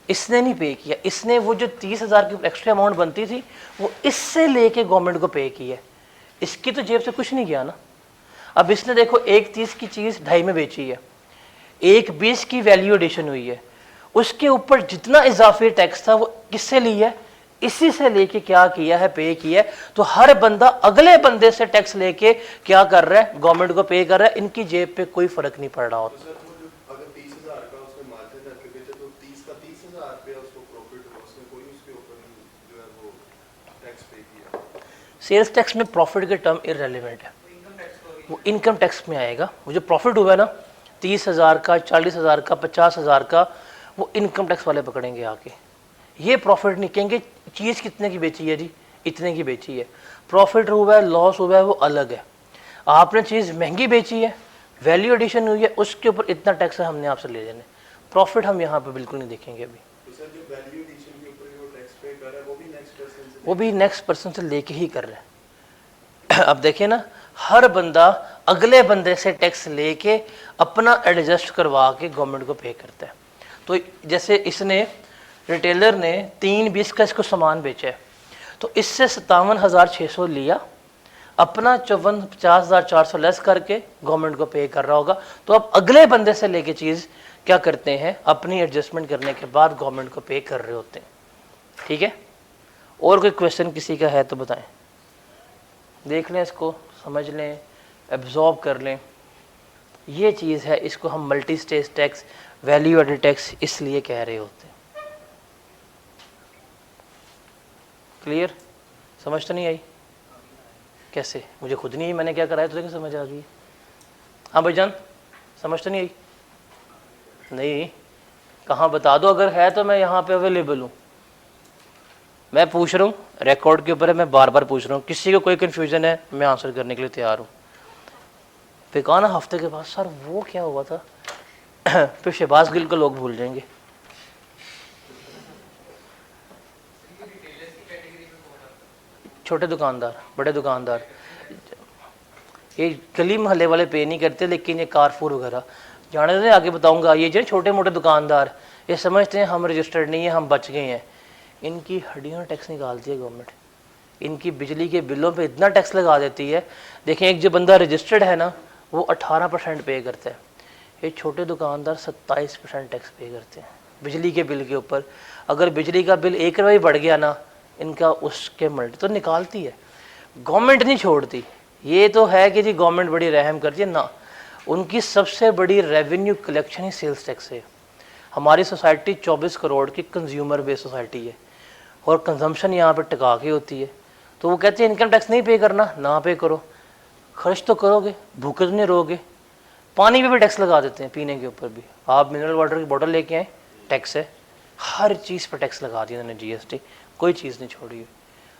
[SPEAKER 1] इसने नहीं पे किया, इसने वो जो 30,000 की एक्स्ट्रा अमाउंट बनती थी वो इससे लेके गवर्नमेंट को पे की है, इसकी तो जेब से कुछ नहीं गया ना। अब इसने देखो 1,30 की चीज़ 2.5 में बेची है, 1,20 की वैल्यू एडिशन हुई है, उसके ऊपर जितना इजाफी टैक्स था वो किससे लिया है, इसी से लेके क्या किया है, पे किया है। तो हर बंदा अगले बंदे से टैक्स लेके क्या कर रहा है, गवर्नमेंट को पे कर रहा है, इनकी जेब पे कोई फर्क नहीं पड़ रहा होता।
[SPEAKER 2] तो सर वो जो अगर 30,000 का उसने मार्जिन रख के बेचा तो 30 का 30,000 रुपया उसको प्रॉफिट हुआ, उसने कोई उसके ऊपर जो है वो टैक्स पे किया।
[SPEAKER 1] सेल्स टैक्स में प्रॉफिट के टर्म इररेलेवेंट है, वो इनकम टैक्स में आएगा। वो जो प्रॉफिट हुआ है ना 30,000 का, 40,000 का, 50,000 का, वो इनकम टैक्स वाले पकड़ेंगे आके। ये प्रॉफिट नहीं कहेंगे, चीज़ कितने की बेची है जी, इतने की बेची है। प्रॉफिट हुआ है, लॉस हुआ है, वो अलग है। आपने चीज़ महंगी बेची है, वैल्यू एडिशन हुई है, उसके ऊपर इतना टैक्स है हमने आपसे ले लेने, प्रॉफिट हम यहाँ पे बिल्कुल नहीं देखेंगे अभी।
[SPEAKER 2] तो सर जो वैल्यू एडिशन के ऊपर जो टैक्स पे कर रहा है वो भी नेक्स्ट पर्सन से
[SPEAKER 1] वो भी नेक्स्ट पर्सन से लेके ही कर रहे हैं। अब देखिए ना, हर बंदा अगले बंदे से टैक्स लेके अपना एडजस्ट करवा के गवर्नमेंट को पे करता है। तो जैसे इसने रिटेलर ने 3,20 का इसको सामान बेचा है, तो इससे 57,600 लिया, अपना 50,400 लेस करके गवर्नमेंट को पे कर रहा होगा। तो अब अगले बंदे से लेके चीज़ क्या करते हैं, अपनी एडजस्टमेंट करने के बाद गवर्नमेंट को पे कर रहे होते हैं। ठीक है, और कोई क्वेश्चन किसी का है तो बताएं, देख लें, इसको समझ लें, एब्जॉर्ब कर लें। ये चीज़ है, इसको हम multi stage tax, value added tax इसलिए कह रहे होते हैं। क्लियर, समझ तो नहीं आई? कैसे, मुझे खुद नहीं आई, मैंने क्या कराया तो देखो समझ आ गई। हाँ भाईजान, समझ तो नहीं आई? नहीं, कहाँ बता दो, अगर है तो मैं यहाँ पे अवेलेबल हूँ। मैं पूछ रहा हूँ, रिकॉर्ड के ऊपर है, मैं बार बार पूछ रहा हूँ, किसी को कोई कन्फ्यूजन है मैं आंसर करने के लिए तैयार हूँ। फिर कहा ना हफ्ते के बाद सर वो क्या हुआ था फिर शहबाज गिल को लोग भूल जाएंगे। छोटे दुकानदार, बड़े दुकानदार, ये गली मोहल्ले वाले पे नहीं करते, लेकिन ये कारफूर वगैरह जाने दें, आगे बताऊंगा। ये जो छोटे मोटे दुकानदार ये समझते हैं हम रजिस्टर्ड नहीं है, हम बच गए हैं, इनकी हड्डियाँ टैक्स निकालती है गवर्नमेंट, इनकी बिजली के बिलों पे इतना टैक्स लगा देती है। देखें, एक जो बंदा रजिस्टर्ड है ना वो 18% पे करता है, ये छोटे दुकानदार 27% टैक्स पे करते हैं बिजली के बिल के ऊपर। अगर बिजली का बिल 1 रुपये बढ़ गया ना, इनका उसके मल्टी तो निकालती है, गवर्नमेंट नहीं छोड़ती। ये तो है कि जी गवर्नमेंट बड़ी रहम करती है ना, उनकी सबसे बड़ी रेवेन्यू कलेक्शन ही सेल्स टैक्स है। हमारी सोसाइटी 24 करोड़ की कंज्यूमर बेस्ड सोसाइटी है और कंजम्पशन यहाँ पे टिका के होती है। तो वो कहते हैं इनकम टैक्स नहीं पे करना, ना पे करो, खर्च तो करोगे, भूखे तो नहीं रहोगे। पानी पे भी टैक्स लगा देते हैं, पीने के ऊपर भी। आप मिनरल वाटर की बोतल लेके आए, टैक्स है, हर चीज़ पर टैक्स लगा दिया उन्होंने, जीएसटी, कोई चीज़ नहीं छोड़ी है।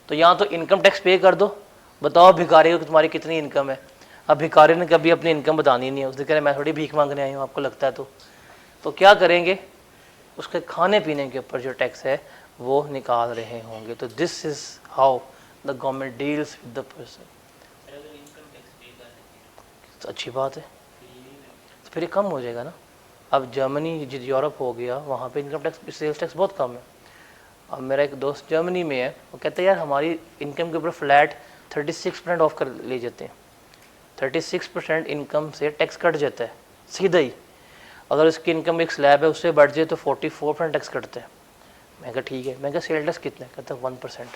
[SPEAKER 1] तो यहाँ तो इनकम टैक्स पे कर दो, बताओ भिखारी को तुम्हारी कितनी इनकम है। अब भिखारी ने कभी अपनी इनकम बतानी नहीं है, उसने कह रहे मैं थोड़ी भीख मांगने आई हूँ, आपको लगता है तो क्या करेंगे, उसके खाने पीने के ऊपर जो टैक्स है वो निकाल रहे होंगे। तो this is how the government deals with the person. तो अच्छी बात है, तो फिर ये कम हो जाएगा ना। अब जर्मनी, यूरोप हो गया, वहाँ पे इनकम टैक्स, सेल्स टैक्स बहुत कम है। अब मेरा एक दोस्त जर्मनी में है, वो कहते हैं यार हमारी इनकम के ऊपर फ्लैट 36% ऑफ कर ले जाते हैं, 36% इनकम से टैक्स कट जाता है सीधा ही। अगर उसकी इनकम एक स्लैब है उससे बढ़ जाए तो 44% टैक्स कटते हैं। मैं कहा ठीक है, मैं कहा सेल टैक्स कितना है, कहता 1%,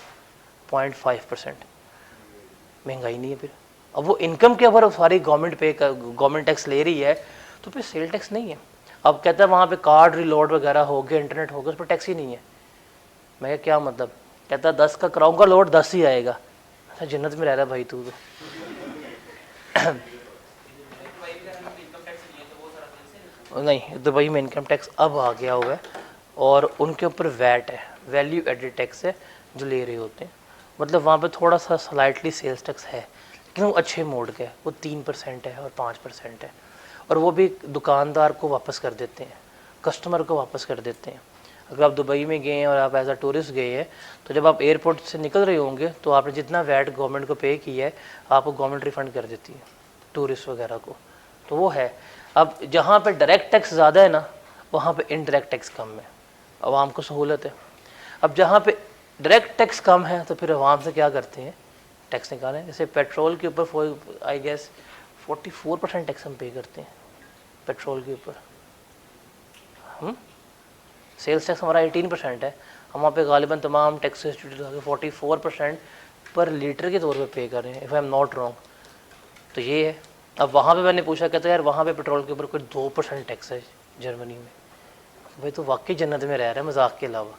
[SPEAKER 1] 0.5%, महंगाई नहीं है फिर। अब वो इनकम के ऊपर सारी गवर्नमेंट टैक्स ले रही है तो फिर सेल टैक्स नहीं है। अब कहता है वहाँ पे कार्ड रिलोड वगैरह हो गया, इंटरनेट हो गया, उस पर टैक्स ही नहीं है। मैं क्या मतलब, कहता 10 का कराऊंगा लोड 10 ही आएगा। अच्छा जन्नत में रह रहा भाई तू तो नहीं, दुबई में इनकम टैक्स अब आ गया हुआ है और उनके ऊपर वैट है, वैल्यू एडेड टैक्स है जो ले रहे होते हैं। मतलब वहाँ पे थोड़ा सा स्लाइटली सेल्स टैक्स है, लेकिन वो अच्छे मोड का है, वो 3% है और 5% है, और वो भी दुकानदार को वापस कर देते हैं, कस्टमर को वापस कर देते हैं। अगर आप दुबई में गए हैं और आप एज अ टूरिस्ट गए हैं, तो जब आप एयरपोर्ट से निकल रहे होंगे तो आपने जितना वैट गवर्नमेंट को पे किया है आपको गवर्नमेंट रिफंड कर देती है टूरिस्ट वगैरह को। तो वो है। अब जहाँ पे डायरेक्ट टैक्स ज़्यादा है ना, वहाँ पे इनडायरेक्ट टैक्स कम है, आवाम को सहूलत है। अब जहाँ पे डायरेक्ट टैक्स कम है तो फिर आवाम से क्या करते हैं, टैक्स निकालें। जैसे पेट्रोल के ऊपर आई गेस 44% टैक्स हम पे करते हैं पेट्रोल के ऊपर। सेल्स टैक्स हमारा 18% है, हम वहाँ पे गालिबन तमाम टैक्स इंस्टीट्यूट 44% पर लीटर के तौर पे पे कर रहे हैं, if I am not wrong. तो ये है। अब वहाँ पे मैंने पूछा, कहता यार वहाँ पे पेट्रोल के ऊपर कोई 2% टैक्स है जर्मनी में। भाई तो वाकई जन्नत में रह रहा है मजाक के अलावा।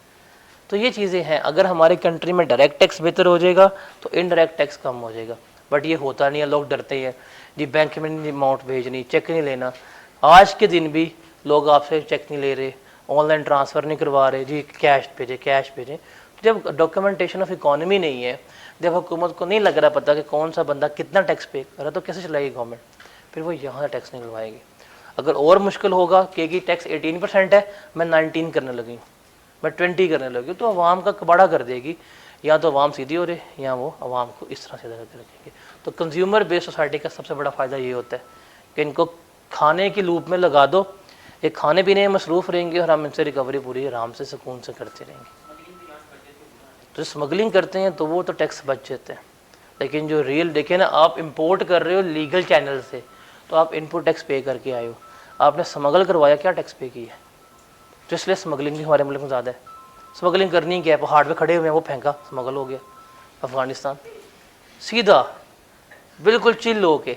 [SPEAKER 1] तो ये चीज़ें हैं। अगर हमारी कंट्री में डायरेक्ट टैक्स बेहतर हो जाएगा तो इनडायरेक्ट टैक्स कम हो जाएगा, बट ये होता नहीं है। लोग डरते हैं जी, बैंक में नहीं अमाउंट भेजनी, चेक नहीं लेना। आज के दिन भी लोग आपसे चेक नहीं ले रहे, ऑनलाइन ट्रांसफ़र नहीं करवा रहे, जी कैश भेजें कैश भेजें। जब डॉक्यूमेंटेशन ऑफ इकॉनमी नहीं है, जब हुकूमत को नहीं लग रहा पता कि कौन सा बंदा कितना टैक्स पे कर रहा, तो कैसे चलाएगी गवर्नमेंट? फिर वो यहाँ टैक्स निकलवाएगी। अगर और मुश्किल होगा कि टैक्स 18% है, मैं 19 करने लगी, मैं 20 करने लगी, तो आवाम का कबाड़ा कर देगी। या तो आवाम सीधी हो रहे या वो आवाम को इस तरह से करके रखेंगे। तो कंज्यूमर बेस्ड सोसाइटी का सबसे बड़ा फ़ायदा ये होता है कि इनको खाने की लूप में लगा दो, ये खाने पीने में मसरूफ़ रहेंगे और हम इनसे रिकवरी पूरी आराम से सुकून से करते रहेंगे। तो स्मगलिंग करते हैं तो वो तो टैक्स बच जाते हैं, लेकिन जो रियल देखें ना, आप इंपोर्ट कर रहे हो लीगल चैनल से, तो आप इनपुट टैक्स पे करके आए हो, आपने स्मगल करवाया, क्या टैक्स पे किया है? तो इसलिए स्मगलिंग भी हमारे मुल्क में ज़्यादा है। स्मगलिंग करनी क्या है, पहाड़ पे खड़े हुए हैं, वो फेंका, स्मगल हो गया अफ़गानिस्तान, सीधा बिल्कुल चिल हो के।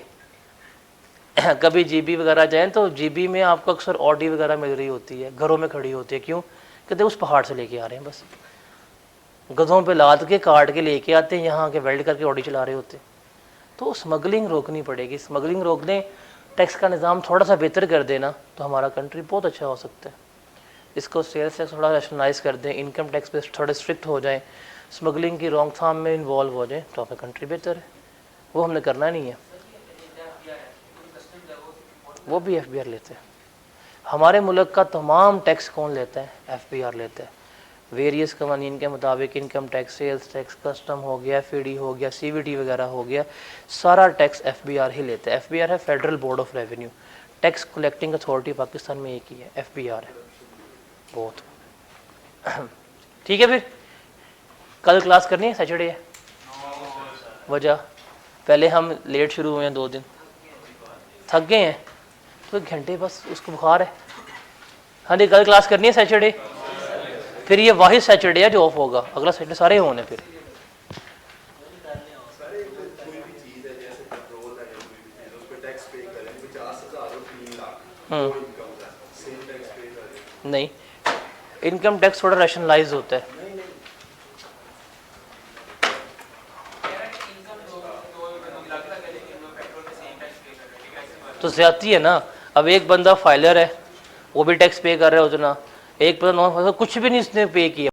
[SPEAKER 1] कभी जीबी वगैरह जाएँ तो जीबी में आपको अक्सर ऑडी वगैरह मिल रही होती है, घरों में खड़ी होती है। क्यों? कहते उस पहाड़ से लेके आ रहे हैं, बस गधों पे लाद के काट के लेके आते हैं, यहाँ के वेल्ड करके ऑडी चला रहे होते हैं। तो स्मगलिंग रोकनी पड़ेगी। स्मगलिंग रोकने, टैक्स का निज़ाम थोड़ा सा बेहतर कर देना तो हमारा कंट्री बहुत अच्छा हो सकता है। इसको सेल्स टैक्स थोड़ा रैशनलाइज कर दें, इनकम टैक्स पे थोड़े स्ट्रिक्ट हो जाएं, स्मगलिंग की रोकथाम में इन्वॉल्व हो जाएं, तो आपका कंट्री बेहतर है। वो हमने करना नहीं है। वो भी FBR लेते हैं। हमारे मुल्क का तमाम टैक्स कौन लेता है? FBR लेता है। वेरियस कवानीन के मुताबिक income tax, sales tax, custom हो गया, FD हो गया, CVT वगैरह हो गया, सारा टैक्स FBR ही लेता है। FBR है federal board of revenue, tax collecting authority Pakistan में एक ही है, FBR है। बहुत ठीक है। फिर कल क्लास करनी है, सैटरडे है। वजह पहले हम लेट शुरू हुए हैं, 2 दिन थक गए हैं, तो 1 घंटे बस, उसको बुखार है। हाँ जी, कल क्लास करनी है सैटरडे। फिर ये वाहिद सैटरडे है जो ऑफ होगा, अगला सैटरडे सारे होने। फिर नहीं, इनकम टैक्स थोड़ा रैशनलाइज होता है। तो ज्यादती है ना। अब एक बंदा फाइलर है, वो भी टैक्स पे कर रहा है उतना, एक बंदा नॉन फाइलर कुछ भी नहीं इसने पे किया।